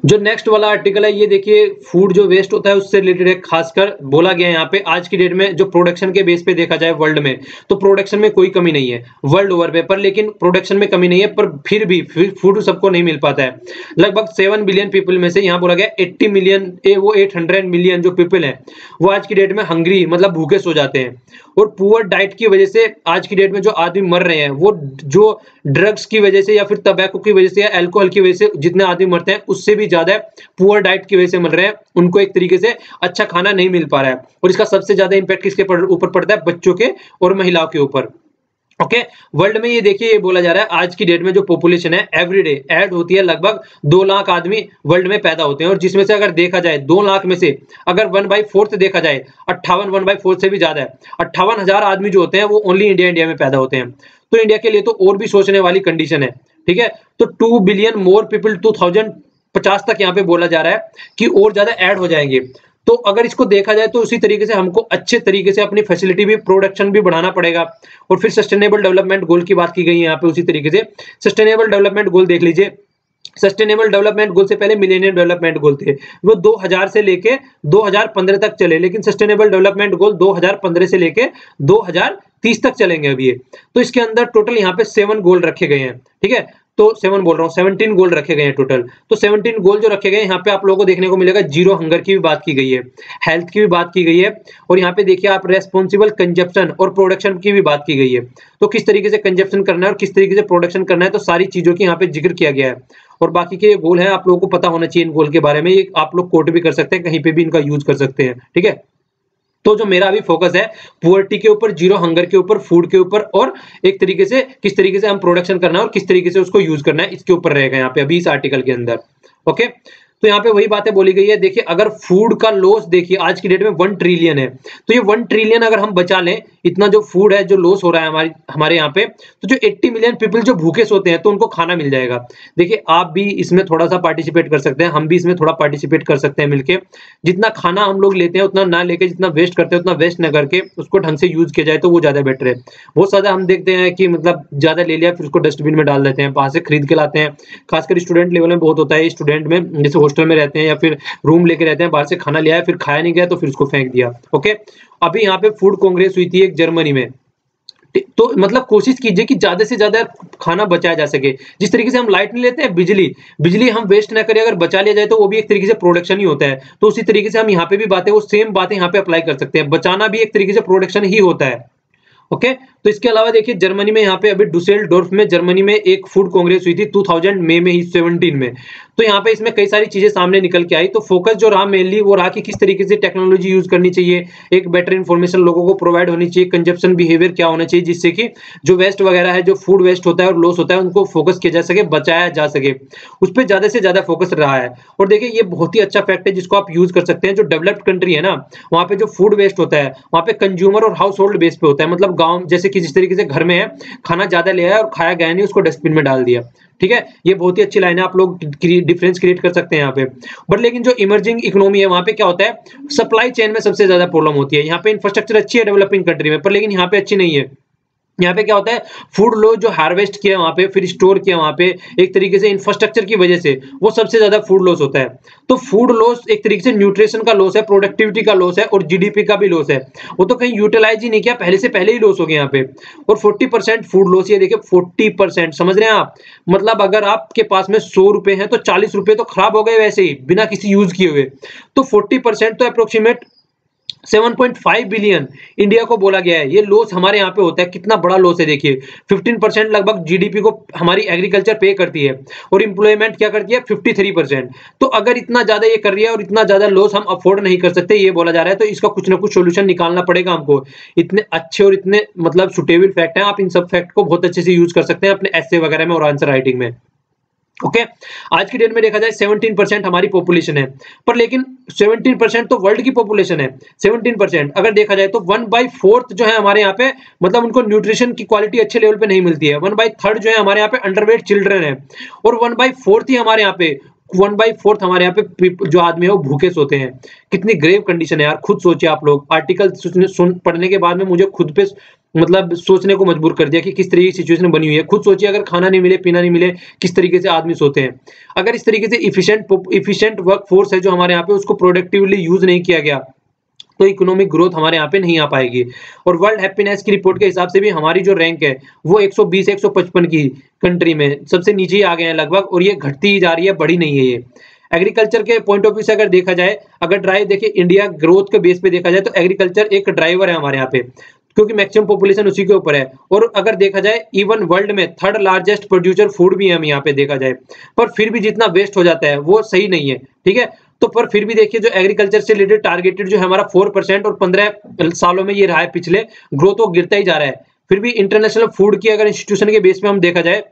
जो नेक्स्ट वाला आर्टिकल है ये देखिए, फूड जो वेस्ट होता है उससे रिलेटेड है। खासकर बोला गया है यहाँ पे, आज की डेट में जो प्रोडक्शन के बेस पे देखा जाए वर्ल्ड में, तो प्रोडक्शन में कोई कमी नहीं है वर्ल्ड ओवर पे, पर लेकिन प्रोडक्शन में कमी नहीं है, पर फिर भी फूड सबको नहीं मिल पाता है। लगभग 7 बिलियन पीपल में से यहाँ बोला गया 80 मिलियन, वो 800 मिलियन जो पीपल है वो आज की डेट में हंग्री, मतलब भूखे सो जाते हैं। और पुअर डाइट की वजह से आज की डेट में जो आदमी मर रहे हैं, वो जो ड्रग्स की वजह से या फिर तंबाकू की वजह से या अल्कोहल की वजह से जितने आदमी मरते हैं, उससे भी ज्यादा पुअर डाइट की वजह से मर रहे हैं। उनको एक तरीके से अच्छा खाना नहीं मिल पा रहा है, और इसका सबसे ज्यादा इंपैक्ट किसके ऊपर पड़ता है, बच्चों के और महिलाओं के ऊपर। ओके, वर्ल्ड में ये देखिए, ये बोला जा रहा है आज की डेट में जो पॉपुलेशन है एवरीडे ऐड होती है, लगभग 2 लाख आदमी वर्ल्ड में पैदा होते हैं। और जिसमें से अगर देखा जाए 2 लाख में से अगर 1/4 देखा जाए, 1/4 से भी ज्यादा है, 58,000 आदमी जो होते हैं वो ओनली इंडिया में पैदा होते हैं। तो इंडिया के लिए तो और भी सोचने वाली कंडीशन है, ठीक है। तो 2 बिलियन मोर पीपल 2050 तक यहाँ पे बोला जा रहा है कि और ज्यादा ऐड हो जाएंगे। तो अगर इसको देखा जाए तो उसी तरीके से हमको अच्छे तरीके से अपनी फैसिलिटी भी, प्रोडक्शन भी बढ़ाना पड़ेगा। और फिर सस्टेनेबल डेवलपमेंट गोल की बात की गई है यहाँ पे, उसी तरीके से सस्टेनेबल डेवलपमेंट गोल देख लीजिए। सस्टेनेबल डेवलपमेंट गोल से पहले मिलेनियम डेवलपमेंट गोल थे, वो 2000 से लेके 2015 तक चले, लेकिन सस्टेनेबल डेवलपमेंट गोल 2015 से लेके 2030 तक चलेंगे अभी ये। तो इसके अंदर टोटल यहाँ पे 7 गोल रखे गए हैं, ठीक है। तो 7 बोल रहा हूँ, 17 गोल रखे गए हैं टोटल। तो 17 गोल जो रखे गए हैं यहाँ पे आप लोगों को देखने को मिलेगा, जीरो हंगर की भी बात की गई है, हेल्थ की भी बात की गई है, और यहाँ पे देखिए आप रेस्पॉन्सिबल कंजप्शन और प्रोडक्शन की भी बात की गई है। तो किस तरीके से कंजप्शन करना है और किस तरीके से प्रोडक्शन करना है, तो सारी चीजों की यहाँ पे जिक्र किया गया है। और बाकी के गोल है, आप लोगों को पता होना चाहिए इन गोल के बारे में, ये आप लोग कोट भी कर सकते हैं, कहीं पे भी इनका यूज कर सकते हैं, ठीक है। तो जो मेरा अभी फोकस है पुअर्टी के ऊपर, जीरो हंगर के ऊपर, फूड के ऊपर, और एक तरीके से किस तरीके से हम प्रोडक्शन करना है और किस तरीके से उसको यूज करना है, इसके ऊपर रहेगा यहाँ पे अभी इस आर्टिकल के अंदर। ओके, तो यहाँ पे वही बातें बोली गई है। देखिए अगर फूड का लॉस देखिए आज की डेट में 1 ट्रिलियन है, तो ये 1 ट्रिलियन अगर हम बचा लें, इतना जो फूड है जो लॉस हो रहा है हमारे यहाँ पे, तो जो 80 मिलियन पीपल जो भूखे सोते हैं तो उनको खाना मिल जाएगा। देखिए आप भी इसमें थोड़ा सा पार्टिसिपेट कर सकते हैं, हम भी इसमें थोड़ा पार्टिसिपेट कर सकते हैं मिलके। जितना खाना हम लोग लेते हैं उतना ना लेके, जितना वेस्ट करते हैं उतना वेस्ट ना करके उसको ढंग से यूज किया जाए तो वो ज्यादा बेटर है। बहुत ज्यादा हम देखते हैं कि मतलब ज्यादा ले लिया फिर उसको डस्टबिन में डाल देते हैं, वहां से खरीद के लाते हैं। खासकर स्टूडेंट लेवल में बहुत होता है, स्टूडेंट में जैसे हॉस्टल में रहते हैं या फिर रूम लेके रहते हैं, बाहर से खाना लिया है फिर खाया नहीं गया तो फिर उसको फेंक दिया। ओके, अभी यहाँ पे फूड कांग्रेस हुई थी एक जर्मनी में, तो मतलब कोशिश कीजिए कि ज्यादा से ज्यादा खाना बचाया जा सके। जिस तरीके से हम लाइट नहीं लेते हैं, बिजली हम वेस्ट ना करें, अगर बचा लिया जाए तो वो भी एक तरीके से प्रोडक्शन ही होता है। तो उसी तरीके से हम यहाँ पे भी वो सेम बातें यहाँ पे अप्लाई कर सकते हैं, बचाना भी एक तरीके से प्रोडक्शन ही होता है। ओके। तो इसके अलावा देखिए जर्मनी में यहाँ पे अभी डुसेल्डोर्फ में जर्मनी में एक फूड कांग्रेस हुई थी 2000 मई में ही 17 में। तो यहाँ पे इसमें कई सारी चीजें सामने निकल के आई। तो फोकस जो रहा मेनली वो रहा कि किस तरीके से टेक्नोलॉजी यूज करनी चाहिए, एक बेटर इन्फॉर्मेशन लोगों को प्रोवाइड होनी चाहिए, कंजप्शन बिहेवियर क्या होना चाहिए, जिससे कि जो वेस्ट वगैरह है, जो फूड वेस्ट होता है और लॉस होता है, उनको फोकस किया जा सके, बचाया जा सके, उस पर ज्यादा से ज्यादा फोकस रहा है। और देखिए ये बहुत ही अच्छा फैक्ट है जिसको आप यूज कर सकते हैं। जो डेवलप्ड कंट्री है ना, वहाँ पे जो फूड वेस्ट होता है वहाँ पे कंज्यूमर और हाउस होल्ड बेस पे होता है। मतलब गाँव जैसे कि जिस तरीके से घर में है, खाना ज्यादा ले आया और खाया गया नहीं, उसको डस्टबिन में डाल दिया। ठीक है, ये बहुत ही अच्छी लाइन है, आप लोग डिफरेंस क्रिएट कर सकते हैं यहाँ पे। बट लेकिन जो इमर्जिंग इकोनॉमी है वहाँ पे क्या होता है, सप्लाई चेन में सबसे ज्यादा प्रॉब्लम होती है। यहाँ पे इंफ्रास्ट्रक्चर अच्छी है डेवलपिंग कंट्री में, पर लेकिन यहाँ पे अच्छी नहीं है। यहाँ पे क्या होता है, फूड लॉस जो हार्वेस्ट किया वहां पे फिर स्टोर किया वहां पे, एक तरीके से इंफ्रास्ट्रक्चर की वजह से वो सबसे ज्यादा फूड लॉस होता है। तो फूड लॉस एक तरीके से न्यूट्रिशन का लॉस है, प्रोडक्टिविटी का लॉस है और जीडीपी का भी लॉस है। वो तो कहीं यूटिलाइज ही नहीं किया, पहले से पहले ही लॉस हो गया यहाँ पे। और 40% फूड लॉस, ये देखिए 40%, समझ रहे हैं आप। मतलब अगर आपके पास में 100 रुपए हैं तो 40 रुपए तो खराब हो गए वैसे ही बिना किसी यूज किए हुए। तो 40% तो अप्रोक्सीमेट 7.5 बिलियन इंडिया को बोला गया है। ये लॉस हमारे यहाँ पे होता है, कितना बड़ा लॉस है देखिए। 15% लगभग जीडीपी को हमारी एग्रीकल्चर पे करती है और एम्प्लॉयमेंट क्या करती है 53%। तो अगर इतना ज्यादा ये कर रही है और इतना ज्यादा लॉस हम अफोर्ड नहीं कर सकते, ये बोला जा रहा है, तो इसका कुछ ना कुछ सोल्यूशन निकालना पड़ेगा हमको। इतने अच्छे और इतने मतलब सुटेबल फैक्ट हैं, आप इन सब फैक्ट को बहुत अच्छे से यूज कर सकते हैं अपने एसे वगैरह में और आंसर राइटिंग में। ओके आज की डेट में देखा जाए 17% हमारी पॉपुलेशन है, पर लेकिन 17% तो वर्ल्ड की पॉपुलेशन है। 17% अगर देखा जाए तो 1/4 जो है हमारे यहाँ पे, मतलब उनको न्यूट्रिशन की क्वालिटी अच्छे लेवल पे नहीं मिलती है। 1/3 जो है हमारे यहाँ पे अंडरवेट चिल्ड्रन है और 1/4 ही हमारे यहाँ पे 1/4 हमारे यहाँ पे जो आदमी है वो भूखे सोते हैं। कितनी ग्रेव कंडीशन है यार, खुद सोचिए आप लोग। आर्टिकल पढ़ने के बाद में मुझे खुद पे मतलब सोचने को मजबूर कर दिया कि किस तरीके की सिचुएशन बनी हुई है। खुद सोचिए अगर खाना नहीं मिले, पीना नहीं मिले, किस तरीके से आदमी सोते हैं। अगर इस तरीके से इफिशिएंट वर्क फोर्स है जो हमारे यहाँ पे, उसको प्रोडक्टिवली यूज नहीं किया गया, तो इकोनॉमिक ग्रोथ हमारे यहाँ पे नहीं आ पाएगी। और वर्ल्ड हैप्पीनेस की रिपोर्ट के हिसाब से भी हमारी जो रैंक है वो 120-155 की कंट्री में सबसे नीचे ही आ गए हैं लगभग, और ये घटती ही जा रही है, बढ़ी नहीं है ये। एग्रीकल्चर के पॉइंट ऑफ व्यू से अगर देखा जाए, अगर ड्राइव देखिए इंडिया ग्रोथ के बेस पे देखा जाए तो एग्रीकल्चर एक ड्राइवर है हमारे यहाँ पे, क्योंकि मैक्सिमम पॉपुलेशन उसी के ऊपर है। और अगर देखा जाए इवन वर्ल्ड में 3rd लार्जेस्ट प्रोड्यूसर फूड भी है हम यहाँ पे देखा जाए, पर फिर भी जितना वेस्ट हो जाता है वो सही नहीं है। ठीक है, तो पर फिर भी देखिए जो एग्रीकल्चर से रिलेटेड टारगेटेड जो है हमारा 4% और 15 सालों में ये रहा है पिछले, ग्रोथ वो गिरता ही जा रहा है। फिर भी इंटरनेशनल फूड की अगर इंस्टीट्यूशन के बेस पे हम देखा जाए,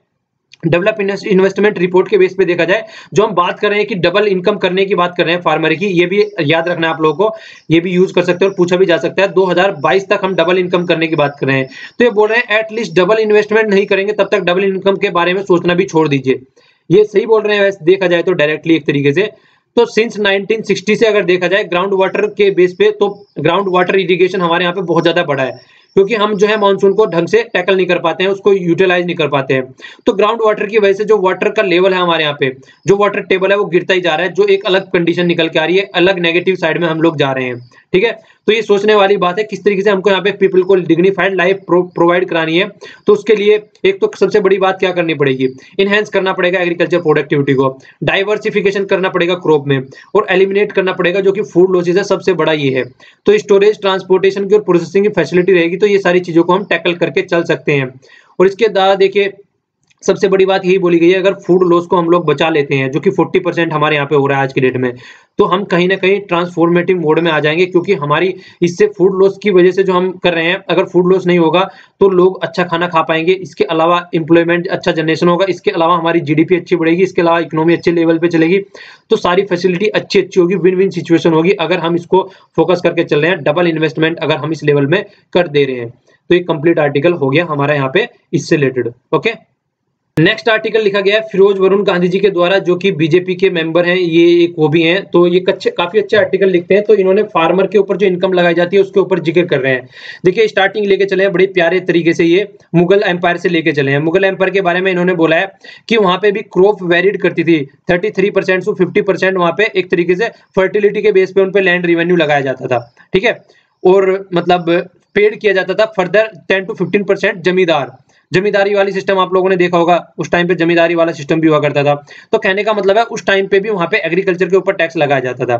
डेवलप इन्वेस्टमेंट रिपोर्ट के बेस पे देखा जाए, जो हम बात कर रहे हैं कि डबल इनकम करने की बात कर रहे हैं फार्मर की, ये भी याद रखना है आप लोगों को, ये भी यूज कर सकते हैं और पूछा भी जा सकता है। 2022 तक हम डबल इनकम करने की बात कर रहे हैं, तो ये बोल रहे हैं एटलीस्ट डबल इन्वेस्टमेंट नहीं करेंगे तब तक डबल इनकम के बारे में सोचना भी छोड़ दीजिए। ये सही बोल रहे हैं वैसे देखा जाए तो डायरेक्टली एक तरीके से। तो सिंस 1960 से अगर देखा जाए ग्राउंड वाटर के बेस पे, तो ग्राउंड वाटर इरिगेशन हमारे यहाँ पे बहुत ज्यादा बढ़ा है, क्योंकि हम जो है मानसून को ढंग से टैकल नहीं कर पाते हैं, उसको यूटिलाइज नहीं कर पाते हैं। तो ग्राउंड वाटर की वजह से जो वाटर का लेवल है हमारे यहाँ पे, जो वाटर टेबल है वो गिरता ही जा रहा है, जो एक अलग कंडीशन निकल के आ रही है, अलग नेगेटिव साइड में हम लोग जा रहे हैं। ठीक है, तो ये सोचने वाली बात है किस तरीके से हमको यहाँ पे पीपल को डिग्निफाइड लाइफ प्रोवाइड करानी है। तो उसके लिए एक तो सबसे बड़ी बात क्या करनी पड़ेगी, इनहेंस करना पड़ेगा एग्रीकल्चर प्रोडक्टिविटी को, डाइवर्सिफिकेशन करना पड़ेगा क्रॉप में, और एलिमिनेट करना पड़ेगा जो कि फूड लॉसेस है, सबसे बड़ा ये है। तो स्टोरेज, ट्रांसपोर्टेशन की और प्रोसेसिंग की फैसिलिटी रहेगी, तो ये सारी चीजों को हम टैकल करके चल सकते हैं। और इसके बाद देखिए सबसे बड़ी बात यही बोली गई है, अगर फूड लॉस को हम लोग बचा लेते हैं, जो कि 40% हमारे यहाँ पे हो रहा है आज की डेट में, तो हम कहीं ना कहीं ट्रांसफॉर्मेटिव मोड में आ जाएंगे। क्योंकि हमारी इससे फूड लॉस की वजह से जो हम कर रहे हैं, अगर फूड लॉस नहीं होगा तो लोग अच्छा खाना खा पाएंगे, इसके अलावा एम्प्लॉयमेंट अच्छा जनरेशन होगा, इसके अलावा हमारी जीडीपी अच्छी बढ़ेगी, इसके अलावा इकोनॉमी अच्छे लेवल पे चलेगी, तो सारी फैसिलिटी अच्छी अच्छी होगी, विन विन सिचुएशन होगी अगर हम इसको फोकस करके चल रहे हैं। डबल इन्वेस्टमेंट अगर हम इस लेवल में कर दे रहे हैं, तो एक कंप्लीट आर्टिकल हो गया हमारा यहाँ पे इससे रिलेटेड। ओके, नेक्स्ट आर्टिकल लिखा गया है फिरोज वरुण गांधी जी के द्वारा, जो कि बीजेपी के मेंबर हैं, ये एक वो भी हैं। तो ये काफी अच्छे आर्टिकल लिखते हैं। तो इन्होंने फार्मर के ऊपर जो इनकम लगाई जाती है उसके ऊपर जिक्र कर रहे हैं। देखिए स्टार्टिंग लेके चले हैं बड़े प्यारे तरीके से, ये मुगल एम्पायर से लेके चले हैं। मुगल एम्पायर के बारे में इन्होंने बोला है कि वहां पे भी क्रॉप वेरिड करती थी, 33% से 50% वहां पे एक तरीके से फर्टिलिटी के बेस पे उन पे लैंड रिवेन्यू लगाया जाता था। ठीक है, और मतलब पेड किया जाता था फर्दर 10 to 15% जमींदारी वाली सिस्टम आप लोगों ने देखा होगा, उस टाइम पे जमींदारी वाला सिस्टम भी हुआ करता था। तो कहने का मतलब है उस टाइम पे भी वहां पे एग्रीकल्चर के ऊपर टैक्स लगाया जाता था।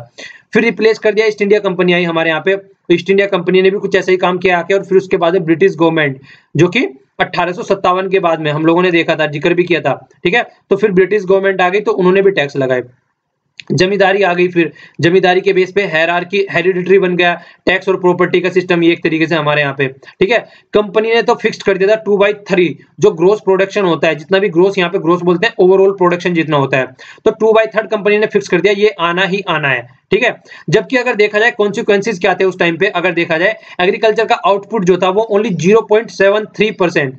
फिर रिप्लेस कर दिया, ईस्ट इंडिया कंपनी आई हमारे यहाँ पे, तो ईस्ट इंडिया कंपनी ने भी कुछ ऐसा ही काम किया आके, और फिर उसके बाद ब्रिटिश गवर्नमेंट, जो कि 1857 के बाद में हम लोगों ने देखा था, जिक्र भी किया था, ठीक है। तो फिर ब्रिटिश गवर्नमेंट आ गई तो उन्होंने भी टैक्स लगाए। जमींदारी आ गई, फिर जमींदारी के बेस पे हायरार्की, हेरिडिटरी बन गया, टैक्स और प्रॉपर्टी का सिस्टम ये एक तरीके से हमारे यहाँ पे, ठीक है। कंपनी ने तो फिक्स्ड कर दिया था 2/3 जो ग्रोस प्रोडक्शन होता है, जितना भी ग्रोस, यहाँ पे ग्रोस बोलते हैं ओवरऑल प्रोडक्शन जितना होता है, तो 2/3 कंपनी ने फिक्स कर दिया, ये आना ही आना है, ठीक है। जबकि अगर देखा जाए कॉन्सिक्वेंसेस क्या थे उस टाइम पे, अगर देखा जाए एग्रीकल्चर का आउटपुट जो था वो ओनली 0.73%,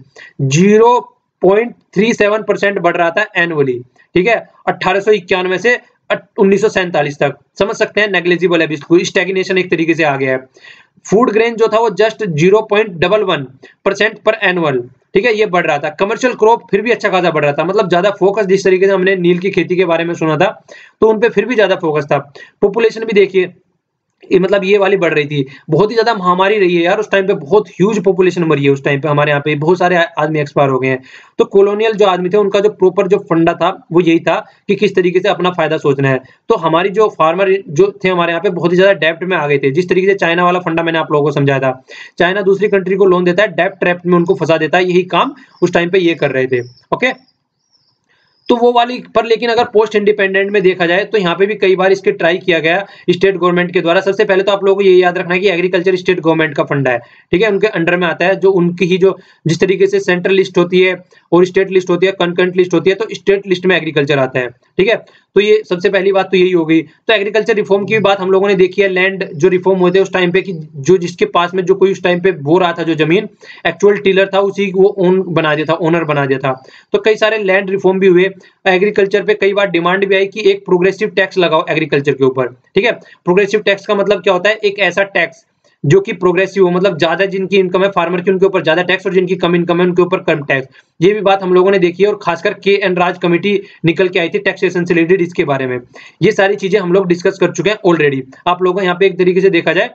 0.37% बढ़ रहा था एनुअली, ठीक है, 1891 से 1947 तक। समझ सकते हैं नेग्लिजिबल है, स्टैग्नेशन एक तरीके से आ गया है। फूड ग्रेन जो था वो जस्ट 0.11% पर एनुअल, ठीक है, ये बढ़ रहा था। कमर्शियल क्रॉप फिर भी अच्छा खासा बढ़ रहा था, मतलब ज्यादा फोकस जिस तरीके से हमने नील की खेती के बारे में सुना था तो उनपे फिर भी ज्यादा फोकस था। पॉपुलेशन भी देखिए, मतलब ये वाली बढ़ रही थी, बहुत ही ज्यादा महामारी रही है यार उस टाइम पे, बहुत ह्यूज पॉपुलेशन मरी है उस टाइम पे, हमारे यहाँ पे बहुत सारे आदमी एक्सपायर हो गए हैं। तो कॉलोनियल जो आदमी थे उनका जो प्रॉपर जो फंडा था वो यही था कि किस तरीके से अपना फायदा सोचना है। तो हमारी जो फार्मर जो थे हमारे यहाँ पे बहुत ही ज्यादा डेप्ट में आ गए थे, जिस तरीके से चाइना वाला फंडा मैंने आप लोगों को समझाया था, चाइना दूसरी कंट्री को लोन देता है, डेप्ट ट्रैप में उनको फंसा देता है, यही काम उस टाइम पे ये कर रहे थे, ओके। तो वो वाली पर, लेकिन अगर पोस्ट इंडिपेंडेंट में देखा जाए तो यहाँ पे भी कई बार इसके ट्राई किया गया स्टेट गवर्नमेंट के द्वारा। सबसे पहले तो आप लोगों को ये याद रखना है कि एग्रीकल्चर स्टेट गवर्नमेंट का फंड है, ठीक है, उनके अंडर में आता है, जो उनकी ही जो जिस तरीके से सेंट्रल लिस्ट होती है और स्टेट लिस्ट होती है, कंकरेंट लिस्ट होती है, तो स्टेट लिस्ट में एग्रीकल्चर आता है, ठीक है। तो ये सबसे पहली बात तो यही हो गई। तो एग्रीकल्चर रिफॉर्म की भी बात हम लोगों ने देखी है, लैंड जो रिफॉर्म हुए थे उस टाइम पे, कि जो जिसके पास में जो कोई उस टाइम पे बो रहा था जो जमीन, एक्चुअल टीलर था, उसी को ओन बना दिया था, ओनर बना दिया था। तो कई सारे लैंड रिफॉर्म भी हुए। एग्रीकल्चर पे कई बार डिमांड भी आई कि एक प्रोग्रेसिव टैक्स लगाओ एग्रीकल्चर के ऊपर, ठीक है। प्रोग्रेसिव टैक्स का मतलब क्या होता है, एक ऐसा टैक्स जो कि प्रोग्रेसिव हो, मतलब ज्यादा जिनकी इनकम है फार्मर की उनके ऊपर ज्यादा टैक्स, और जिनकी कम इनकम है उनके ऊपर कम टैक्स। ये भी बात हम लोगों ने देखी है, और खासकर के.एन. राज कमेटी निकल के आई थी टैक्सेशन से रिलेटेड, इसके बारे में ये सारी चीजें हम लोग डिस्कस कर चुके हैं ऑलरेडी। आप लोगों को यहाँ पे एक तरीके से देखा जाए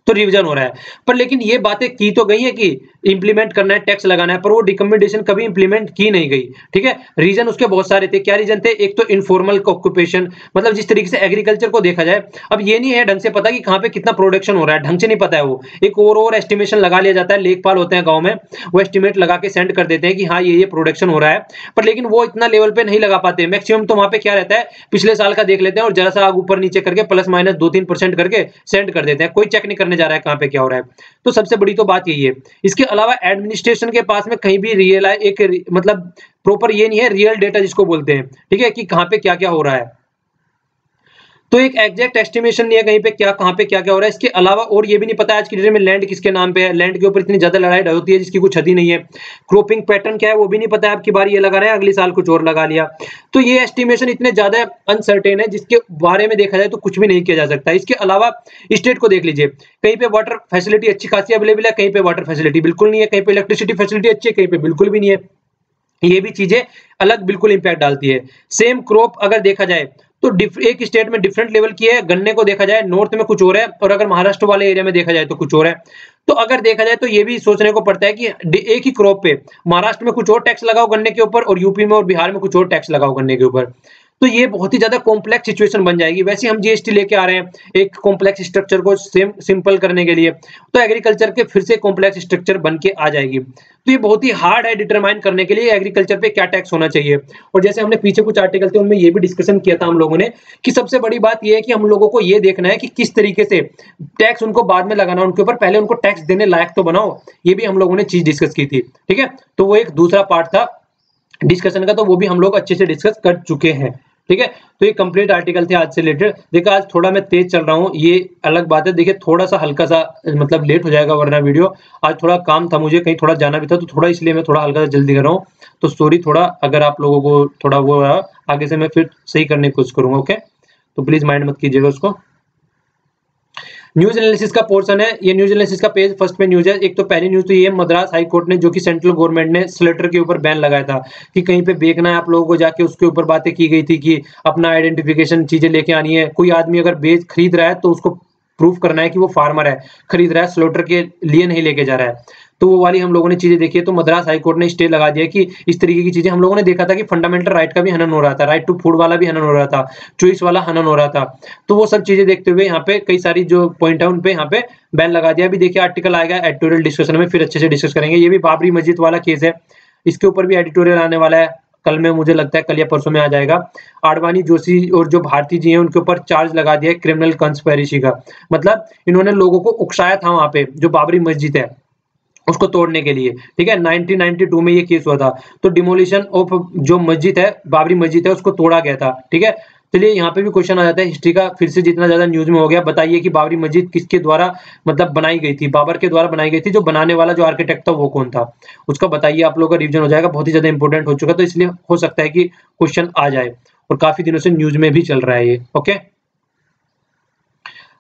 तो रिवीजन हो रहा है, पर लेकिन ये बातें की तो गई है कि इंप्लीमेंट करना है, टैक्स लगाना है, पर वो रिकमेंडेशन कभी इंप्लीमेंट की नहीं गई, ठीक है। रीजन उसके बहुत सारे थे। क्या रीजन थे? एक तो इनफॉर्मल ऑक्यूपेशन, मतलब जिस तरीके से एग्रीकल्चर को देखा जाए, अब ये नहीं है ढंग से पता कि कहाँ पे कितना प्रोडक्शन हो रहा है, ढंग से नहीं पता है। वो एक ओवर एस्टिमेशन लगा लिया जाता है, लेखपाल होते हैं गाँव में, वो एस्टिमेट लगा के सेंड कर देते हैं कि हाँ ये प्रोडक्शन हो रहा है, पर लेकिन वो इतना लेवल पे नहीं लगा पाते। मैक्सिमम तो वहां पे क्या रहता है, पिछले साल का देख लेते हैं और जरा सा ऊपर नीचे करके प्लस माइनस 2-3% करके सेंड कर देते हैं, कोई चेक नहीं करने जा रहा है कहाँ पे क्या हो रहा है। तो सबसे बड़ी तो बात यही है। इसके अलावा एडमिनिस्ट्रेशन के पास में कहीं भी रियल एक मतलब प्रॉपर ये नहीं है, रियल डेटा जिसको बोलते हैं, ठीक है, कि कहाँ पे क्या क्या हो रहा है। तो एक एग्जैक्ट एस्टिमेशन नहीं है कहीं पे क्या कहाँ पे क्या क्या हो रहा है। इसके अलावा और ये भी नहीं पता आज की डेट में लैंड किसके नाम पे है, लैंड के ऊपर इतनी ज्यादा लड़ाई होती है जिसकी कुछ हद ही नहीं है। क्रॉपिंग पैटर्न क्या है वो भी नहीं पता है, आपकी बार ये लगा रहे हैं अगले साल कुछ और लगा लिया। तो ये एस्टिमेशन इतने ज्यादा अनसर्टेन है जिसके बारे में देखा जाए तो कुछ भी नहीं किया जा सकता। इसके अलावा स्टेट को देख लीजिए, कहीं पे वाटर फैसिलिटी अच्छी खासी अवेलेबल है, कहीं पे वाटर फैसिलिटी बिल्कुल नहीं है, कहीं पे इलेक्ट्रिसिटी फैसिलिटी अच्छी है, कहीं पे बिल्कुल भी नहीं है। ये भी चीजें अलग बिल्कुल इंपैक्ट डालती है। सेम क्रॉप अगर देखा जाए तो एक स्टेट में डिफरेंट लेवल की है। गन्ने को देखा जाए नॉर्थ में कुछ और है, और अगर महाराष्ट्र वाले एरिया में देखा जाए तो कुछ और है। तो अगर देखा जाए तो ये भी सोचने को पड़ता है कि एक ही क्रॉप पे महाराष्ट्र में कुछ और टैक्स लगाओ गन्ने के ऊपर, और यूपी में और बिहार में कुछ और टैक्स लगाओ गन्ने के ऊपर, तो ये बहुत ही ज्यादा कॉम्प्लेक्स सिचुएशन बन जाएगी। वैसे हम जीएसटी लेके आ रहे हैं एक कॉम्प्लेक्स स्ट्रक्चर को सिंपल करने के लिए, तो एग्रीकल्चर के फिर से कॉम्प्लेक्स स्ट्रक्चर बन के आ जाएगी। तो ये बहुत ही हार्ड है डिटरमाइन करने के लिए एग्रीकल्चर पे क्या टैक्स होना चाहिए। और जैसे हमने पीछे कुछ आर्टिकल थे उनमें ये भी डिस्कशन किया था हम लोगों ने, कि सबसे बड़ी बात ये है कि हम लोगों को ये देखना है कि किस तरीके से टैक्स उनको बाद में लगाना, उनके ऊपर पहले उनको टैक्स देने लायक तो बनाओ। ये भी हम लोगों ने चीज डिस्कस की थी, ठीक है। तो वो एक दूसरा पार्ट था डिस्कशन का, तो वो भी हम लोग अच्छे से डिस्कस कर चुके हैं, ठीक है। तो ये कंप्लीट आर्टिकल थे आज से रिलेटेड। देखो आज थोड़ा मैं तेज चल रहा हूँ, ये अलग बात है। देखिए थोड़ा सा हल्का सा मतलब लेट हो जाएगा वरना वीडियो, आज थोड़ा काम था मुझे, कहीं थोड़ा जाना भी था, तो थोड़ा इसलिए मैं थोड़ा हल्का सा जल्दी कर रहा हूँ। तो सॉरी थोड़ा, अगर आप लोगों को थोड़ा वो रहा, आगे से मैं फिर सही करने की कोशिश करूंगा, ओके। तो प्लीज माइंड मत कीजिएगा उसको। न्यूज एनालिसिस का पोर्शन है ये, न्यूज एनालिसिस का पेज फर्स्ट पे न्यूज है। एक तो पहली न्यूज तो ये, मद्रास हाई कोर्ट ने, जो कि सेंट्रल गवर्नमेंट ने स्लेटर के ऊपर बैन लगाया था कि कहीं पे बेचना है आप लोगों को जाके, उसके ऊपर बातें की गई थी कि अपना आइडेंटिफिकेशन चीजें लेके आनी है। कोई आदमी अगर खरीद रहा है तो उसको प्रूफ करना है कि वो फार्मर है, खरीद रहा है, स्लोटर के लिए नहीं लेके जा रहा है। तो वो वाली हम लोगों ने चीजें देखी है। तो मद्रास हाईकोर्ट ने स्टे लगा दिया कि इस तरीके की चीजें हम लोगों ने देखा था कि फंडामेंटल राइट का भी हनन हो रहा था, राइट टू फूड वाला भी हनन हो रहा था, चॉइस वाला हनन हो रहा था। तो वो सब चीजें देखते हुए यहाँ पे कई सारी जो पॉइंट है उन पे यहाँ पे बैन लगा दिया। अभी देखिए आर्टिकल आएगा एडिटोरियल डिस्कशन में, फिर अच्छे से डिस्कस करेंगे। ये भी बाबरी मस्जिद वाला केस है, इसके ऊपर भी एडिटोरियल आने वाला है कल में, मुझे लगता है कल या परसों में आ जाएगा। आडवाणी, जोशी और जो भारती जी हैं उनके ऊपर चार्ज लगा दिया है क्रिमिनल कंस्पिरेसी का, मतलब इन्होंने लोगों को उकसाया था वहां पे जो बाबरी मस्जिद है उसको तोड़ने के लिए, ठीक है। 1992 में ये केस हुआ था, तो डिमोलिशन ऑफ जो मस्जिद है, बाबरी मस्जिद है, उसको तोड़ा गया था, ठीक है। चलिए यहाँ पे भी क्वेश्चन आ जाता है हिस्ट्री का, फिर से जितना ज्यादा न्यूज में हो गया, बताइए कि बाबरी मस्जिद किसके द्वारा मतलब बनाई गई थी, बाबर के द्वारा बनाई गई थी, जो बनाने वाला जो आर्किटेक्ट था वो कौन था, उसका बताइए। आप लोगों का रिवीजन हो जाएगा, बहुत ही ज्यादा इंपॉर्टेंट हो चुका, तो इसलिए हो सकता है कि क्वेश्चन आ जाए, और काफी दिनों से न्यूज में भी चल रहा है ये। ओके,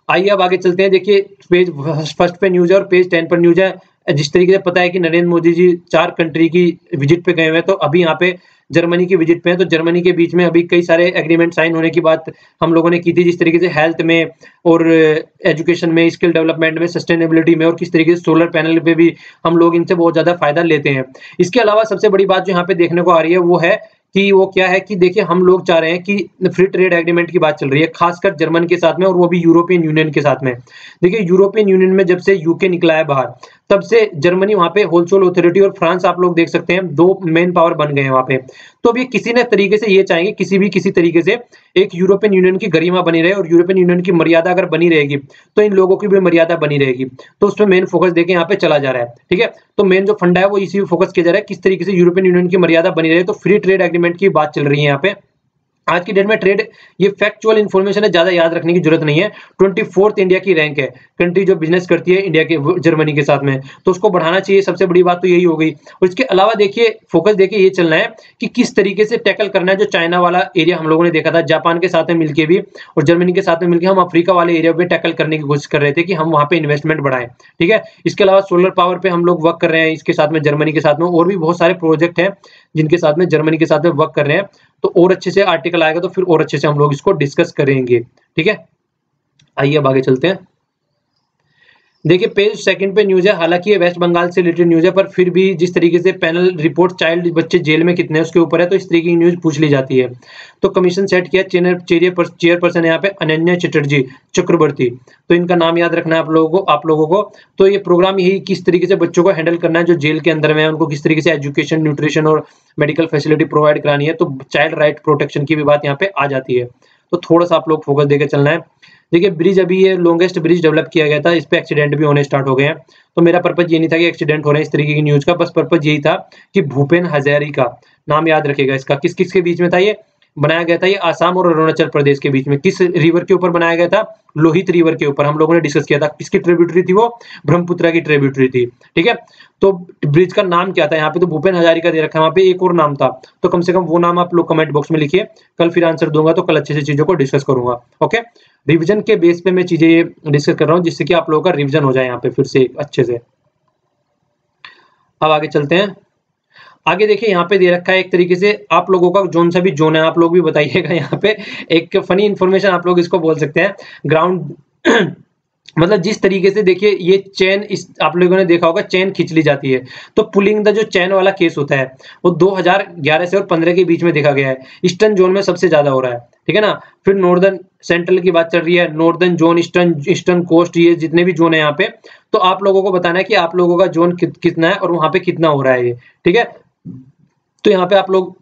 आइए अब आगे चलते हैं। देखिए पेज फर्स्ट पे न्यूज है और पेज 10 पर न्यूज है। जिस तरीके से पता है कि नरेंद्र मोदी जी 4 कंट्री की विजिट पे गए हुए हैं, तो अभी यहाँ पे जर्मनी की विजिट पे हैं। तो जर्मनी के बीच में अभी कई सारे एग्रीमेंट साइन होने की बात हम लोगों ने की थी, जिस तरीके से हेल्थ में और एजुकेशन में, स्किल डेवलपमेंट में, सस्टेनेबिलिटी में, और किस तरीके से सोलर पैनल पे भी हम लोग इनसे बहुत ज्यादा फायदा लेते हैं। इसके अलावा सबसे बड़ी बात जो यहाँ पे देखने को आ रही है वो है कि वो क्या है कि देखिए हम लोग चाह रहे हैं कि फ्री ट्रेड एग्रीमेंट की बात चल रही है, खासकर जर्मन के साथ में, और वो भी यूरोपियन यूनियन के साथ में। देखिए यूरोपियन यूनियन में जब से यूके निकला है बाहर, तब से जर्मनी वहां पे होलसेल अथॉरिटी, और फ्रांस आप लोग देख सकते हैं 2 मेन पावर बन गए हैं वहां पे। तो अब ये किसी न तरीके से ये चाहेंगे किसी तरीके से एक यूरोपियन यूनियन की गरिमा बनी रहे, और यूरोपियन यूनियन की मर्यादा अगर बनी रहेगी तो इन लोगों की भी मर्यादा बनी रहेगी। तो उसमें मेन फोकस देके यहाँ पे चला जा रहा है, ठीक है। तो मेन जो फंडा है वो इसी पे फोकस किया जा रहा है, किस तरीके से यूरोपियन यूनियन की मर्यादा बनी रहे। तो फ्री ट्रेड एग्रीमेंट की बात चल रही है यहाँ पे आज की डेट में। ट्रेड ये फैक्चुअल इंफॉर्मेशन है, ज्यादा याद रखने की जरूरत नहीं है। 24th इंडिया की रैंक है, कंट्री जो बिजनेस करती है इंडिया के जर्मनी के साथ में, तो उसको बढ़ाना चाहिए। सबसे बड़ी बात तो यही हो गई। और इसके अलावा देखिए फोकस देखिए ये चलना है कि किस तरीके से टैकल करना है जो चाइना वाला एरिया हम लोगों ने देखा था, जापान के साथ में मिलकर भी और जर्मनी के साथ में मिलकर हम अफ्रीका वाले एरिया पे टैकल करने की कोशिश कर रहे थे कि हम वहां पे इन्वेस्टमेंट बढ़ाएं, ठीक है। इसके अलावा सोलर पावर पे हम लोग वर्क कर रहे हैं, इसके साथ में जर्मनी के साथ में, और भी बहुत सारे प्रोजेक्ट हैं जिनके साथ में जर्मनी के साथ में वर्क कर रहे हैं। तो और अच्छे से आर्टिकल आएगा तो फिर और अच्छे से हम लोग इसको डिस्कस करेंगे, ठीक है। आइए अब आगे चलते हैं। देखिए पेज 2 पे न्यूज है, हालांकि ये वेस्ट बंगाल से रिलेटेड न्यूज है, पर फिर भी जिस तरीके से पैनल रिपोर्ट चाइल्ड बच्चे जेल में कितने हैं उसके ऊपर है, तो इस तरीके की न्यूज पूछ ली जाती है। तो कमीशन सेट किया, चेयरपर्सन यहाँ पे अनन्या चटर्जी चक्रवर्ती, तो इनका नाम याद रखना है आप लोगों को। तो ये प्रोग्राम यही किस तरीके से बच्चों को हैंडल करना है जो जेल के अंदर में है, उनको किस तरीके से एजुकेशन, न्यूट्रिशन और मेडिकल फैसिलिटी प्रोवाइड करानी है। तो चाइल्ड राइट प्रोटेक्शन की भी बात यहाँ पे आ जाती है। तो थोड़ा सा आप लोग फोकस देकर चलना है। देखिए ब्रिज, अभी ये लॉन्गेस्ट ब्रिज डेवलप किया गया था, इस पे एक्सीडेंट भी होने स्टार्ट हो गए हैं। तो मेरा पर्पज ये नहीं था कि एक्सीडेंट हो रहे हैं इस तरीके की न्यूज का, बस पर्पज यही था कि भूपेन हजारिका, नाम याद रखेगा इसका, किस किस के बीच में था ये बनाया गया था, ये आसाम और अरुणाचल प्रदेश के बीच में। किस रिवर के ऊपर बनाया गया था, लोहित रिवर के ऊपर। हम लोगों ने डिस्कस किया था किसकी ट्रिब्यूटरी थी, वो ब्रह्मपुत्र की ट्रिब्यूटरी थी, ठीक है। तो ब्रिज का नाम क्या था, यहाँ पे तो भूपेन हजारिका दे रखा है, वहां पे एक और नाम था, तो कम से कम वो नाम आप लोग कमेंट बॉक्स में लिखिए, कल फिर आंसर दूंगा, तो कल अच्छे से चीजों को डिस्कस करूंगा। ओके, रिविजन के बेस पे मैं चीजें डिस्कस कर रहा हूँ, जिससे कि आप लोगों का रिविजन हो जाए यहाँ पे फिर से अच्छे से। अब आगे चलते हैं। आगे देखिए यहाँ पे दे रखा है एक तरीके से आप लोगों का जोन सा भी जोन है, आप लोग भी बताइएगा। यहाँ पे एक फनी इंफॉर्मेशन आप लोग इसको बोल सकते हैं, ग्राउंड मतलब जिस तरीके से देखिए ये चेन, इस आप लोगों ने देखा होगा चेन खींच ली जाती है, तो पुलिंग द जो चेन वाला केस होता है वो 2011 से और 15 के बीच में देखा गया है। ईस्टर्न जोन में सबसे ज्यादा हो रहा है, ठीक है ना। फिर नॉर्दर्न सेंट्रल की बात चल रही है, नॉर्दर्न जोन, ईस्टर्न कोस्ट, ये जितने भी जोन है यहाँ पे, तो आप लोगों को बताना है कि आप लोगों का जोन कितना है और वहां पे कितना हो रहा है ये, ठीक है। तो यहाँ पे आप लोग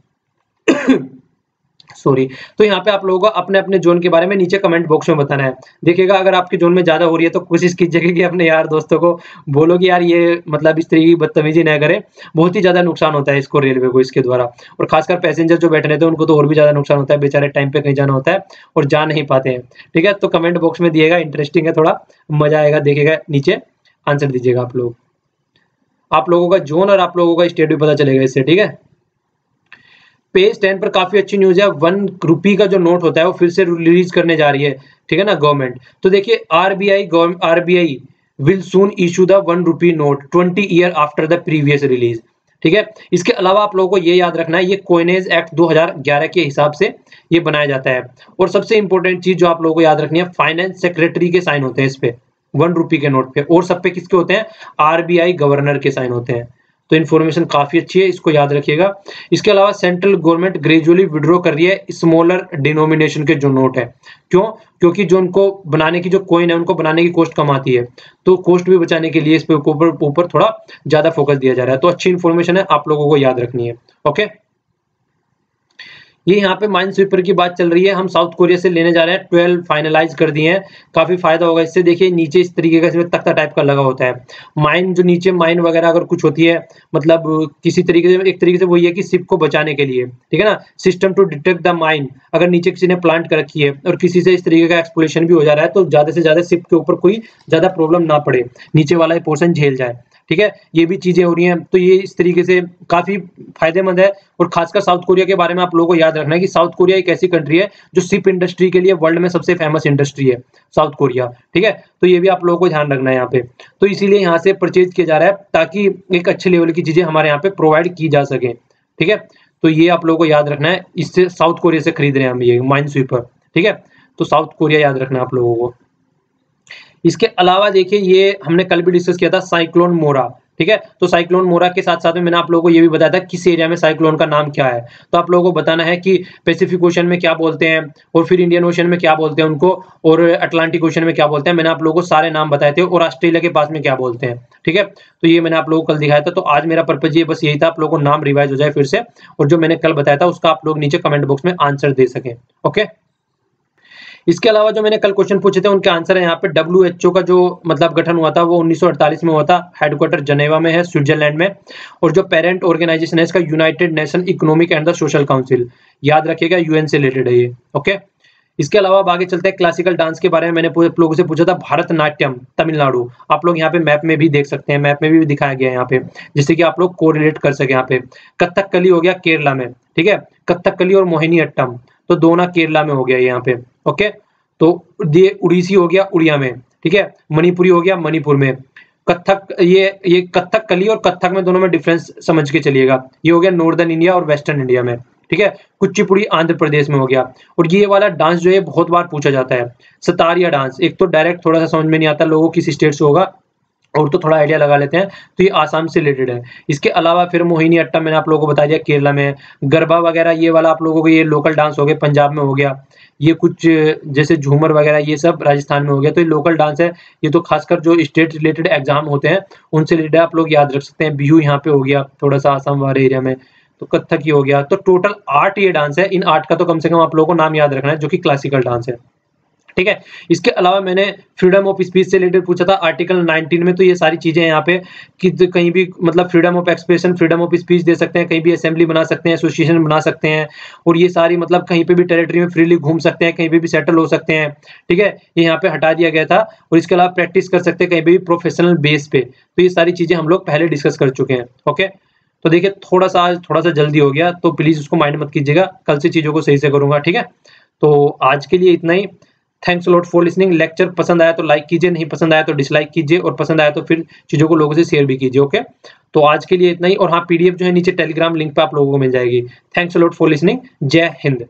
सॉरी, तो यहाँ पे आप लोगों को अपने अपने जोन के बारे में नीचे कमेंट बॉक्स में बताना है। देखिएगा अगर आपके जोन में ज्यादा हो रही है तो कोशिश कीजिएगा कि अपने यार दोस्तों को बोलो कि यार ये मतलब इस तरीके की बदतमीजी ना करे, बहुत ही ज्यादा नुकसान होता है इसको, रेलवे को इसके द्वारा, और खासकर पैसेंजर जो बैठे रहते हैं उनको तो और भी ज्यादा नुकसान होता है, बेचारे टाइम पे कहीं जाना होता है और जा नहीं पाते हैं, ठीक है। तो कमेंट बॉक्स में दिएगा, इंटरेस्टिंग है, थोड़ा मजा आएगा, देखिएगा नीचे आंसर दीजिएगा आप लोगों का जोन और आप लोगों का स्टेट भी पता चलेगा इससे, ठीक है। पेज 10 पर काफी अच्छी न्यूज है, 1 रुपी का जो नोट होता है वो फिर से रिलीज करने जा रही है, ठीक है ना, गवर्नमेंट। तो देखिए RBI will soon issue the 1 rupee note 20 year after the previous release, ठीक है। इसके अलावा आप लोगों को ये याद रखना है, ये कोइनेज एक्ट 2011 के हिसाब से ये बनाया जाता है। और सबसे इंपॉर्टेंट चीज जो आप लोगों को याद रखनी है, फाइनेंस सेक्रेटरी के साइन होते हैं इस पे, ₹1 के नोट पे, और सब पे किसके होते हैं, आरबीआई गवर्नर के साइन होते हैं। तो इन्फॉर्मेशन काफी अच्छी है, इसको याद रखिएगा। इसके अलावा सेंट्रल गवर्नमेंट ग्रेजुअली विड्रॉ कर रही है स्मॉलर डिनोमिनेशन के जो नोट है। क्यों? क्योंकि जो उनको बनाने की जो कॉइन है, उनको बनाने की कॉस्ट कम आती है, तो कॉस्ट भी बचाने के लिए इस पे ऊपर थोड़ा ज्यादा फोकस दिया जा रहा है। तो अच्छी इन्फॉर्मेशन है, आप लोगों को याद रखनी है। ओके, ये यहाँ पे माइन स्वीपर की बात चल रही है, हम साउथ कोरिया से लेने जा रहे हैं, 12 फाइनलाइज कर दिए हैं, काफी फायदा होगा इससे। देखिए नीचे इस तरीके का इसमें तख्ता टाइप का लगा होता है, माइन जो नीचे माइन वगैरह अगर कुछ होती है, मतलब किसी तरीके से, एक तरीके से वही है कि शिप को बचाने के लिए, ठीक है ना, system to detect the mine, अगर नीचे किसी ने प्लांट कर रखी है और किसी से इस तरीके का एक्सप्लोरेशन भी हो जा रहा है, तो ज्यादा से ज्यादा शिप के ऊपर कोई ज्यादा प्रॉब्लम ना पड़े, नीचे वाला पोर्शन झेल जाए, ठीक है, ये भी चीजें हो रही हैं। तो ये इस तरीके से काफी फायदेमंद है। और खासकर साउथ कोरिया के बारे में आप लोगों को याद रखना है कि साउथ कोरिया एक ऐसी कंट्री है जो शिप इंडस्ट्री के लिए वर्ल्ड में सबसे फेमस इंडस्ट्री है, साउथ कोरिया, ठीक है। तो ये भी आप लोगों को ध्यान रखना है यहाँ पे। तो इसीलिए यहाँ से परचेज किया जा रहा है ताकि एक अच्छे लेवल की चीजें हमारे यहाँ पे प्रोवाइड की जा सके, ठीक है। तो ये आप लोगों को याद रखना है, इससे साउथ कोरिया से खरीद रहे हैं हम ये माइन स्वीपर, ठीक है। तो साउथ कोरिया याद रखना है आप लोगों को। इसके अलावा देखिए, ये हमने कल भी डिस्कस किया था, साइक्लोन मोरा, ठीक है। तो साइक्लोन मोरा के साथ साथ में मैंने आप लोगों को ये भी बताया था किस एरिया में साइक्लोन का नाम क्या है। तो आप लोगों को बताना है कि पैसिफिक ओशन में क्या बोलते हैं, और फिर इंडियन ओशन में क्या बोलते हैं उनको, और अटलांटिक ओशन में क्या बोलते हैं। मैंने आप लोगों को सारे नाम बताए थे, और ऑस्ट्रेलिया के पास में क्या बोलते हैं, ठीक है। तो ये मैंने आप लोगों को कल दिखाया था। तो आज मेरा पर्पज ये बस यही था, आप लोगों को नाम रिवाइज हो जाए फिर से, और जो मैंने कल बताया था उसका आप लोग नीचे कमेंट बॉक्स में आंसर दे सकें। ओके, इसके अलावा जो मैंने कल क्वेश्चन पूछे थे उनके आंसर है यहाँ पे। WHO का जो मतलब गठन हुआ था वो 1948 में हुआ था, हेडक्वार्टर जनेवा में है, स्विट्जरलैंड में। और जो पेरेंट ऑर्गेनाइजेशन है इसका United nation economic and the social council, याद रखिएगा, यूएन से रिलेटेड है ये। ओके, इसके अलावा अब आगे चलते हैं क्लासिकल डांस के बारे में। मैंने लोगों से पूछा था भारतनाट्यम तमिलनाडु, आप लोग यहाँ पे मैप में भी देख सकते हैं, मैप में भी दिखाया गया है यहाँ पे, जिससे कि आप लोग कोरिलेट कर सके। यहाँ पे कथकली हो गया केरला में, ठीक है, कथकली और मोहिनी अट्टम, तो दोनों केरला में हो गया यहाँ पे। ओके, तो ये उड़ीसी हो गया उड़िया में, ठीक है, मणिपुरी हो गया मणिपुर में, कथक, ये कथकली और कथक में दोनों में डिफरेंस समझ के चलिएगा। ये हो गया नॉर्दर्न इंडिया और वेस्टर्न इंडिया में, ठीक है। कुचिपुड़ी आंध्र प्रदेश में हो गया। और ये वाला डांस जो है बहुत बार पूछा जाता है, सतारिया डांस। एक तो डायरेक्ट थोड़ा सा समझ में नहीं आता लोगों किस स्टेट से होगा, और तो थोड़ा आइडिया लगा लेते हैं, तो ये आसाम से रिलेटेड है। इसके अलावा फिर मोहिनी अट्टम मैंने आप लोगों को बता दिया केरला में, गरबा वगैरह ये वाला आप लोगों को ये लोकल डांस हो गए पंजाब में हो गया। ये कुछ जैसे झूमर वगैरह ये सब राजस्थान में हो गया। तो ये लोकल डांस है, ये तो खासकर जो स्टेट रिलेटेड एग्जाम होते हैं उनसे रिलेटेड आप लोग याद रख सकते हैं। बिहू यहाँ पे हो गया थोड़ा सा आसाम वाले एरिया में, तो कथक ही हो गया। तो टोटल 8 ये डांस है, इन 8 का तो कम से कम आप लोगों को नाम याद रखना है जो कि क्लासिकल डांस है, ठीक है। इसके अलावा मैंने फ्रीडम ऑफ स्पीच से रिलेटेड पूछा था आर्टिकल 19 में। तो ये सारी चीजें यहाँ पे कि कहीं भी मतलब freedom of expression, freedom of speech दे सकते हैं, कहीं भी असेंबली बना सकते हैं, एसोसिएशन बना सकते हैं, और ये सारी मतलब कहीं पे भी टेरिटरी में फ्रीली घूम सकते हैं, कहीं पे भी सेटल हो सकते हैं, ठीक है। ये यहाँ पे हटा दिया गया था। और इसके अलावा प्रैक्टिस कर सकते हैं कहीं भी प्रोफेशनल बेस पे। तो ये सारी चीजें हम लोग पहले डिस्कस कर चुके हैं। ओके, तो देखिए थोड़ा सा जल्दी हो गया, तो प्लीज उसको माइंड मत कीजिएगा, कल से चीजों को सही से करूंगा, ठीक है। तो आज के लिए इतना ही। Thanks lot for listening. Lecture पसंद आया तो लाइक कीजिए, नहीं पसंद आया तो डिसलाइक कीजिए, और पसंद आया तो फिर चीजों को लोगों से शेयर भी कीजिए। ओके, तो आज के लिए इतना ही। और हाँ, पीडीएफ जो है नीचे टेलीग्राम लिंक पे आप लोगों को मिल जाएगी। Thanks lot for listening. जय हिंद।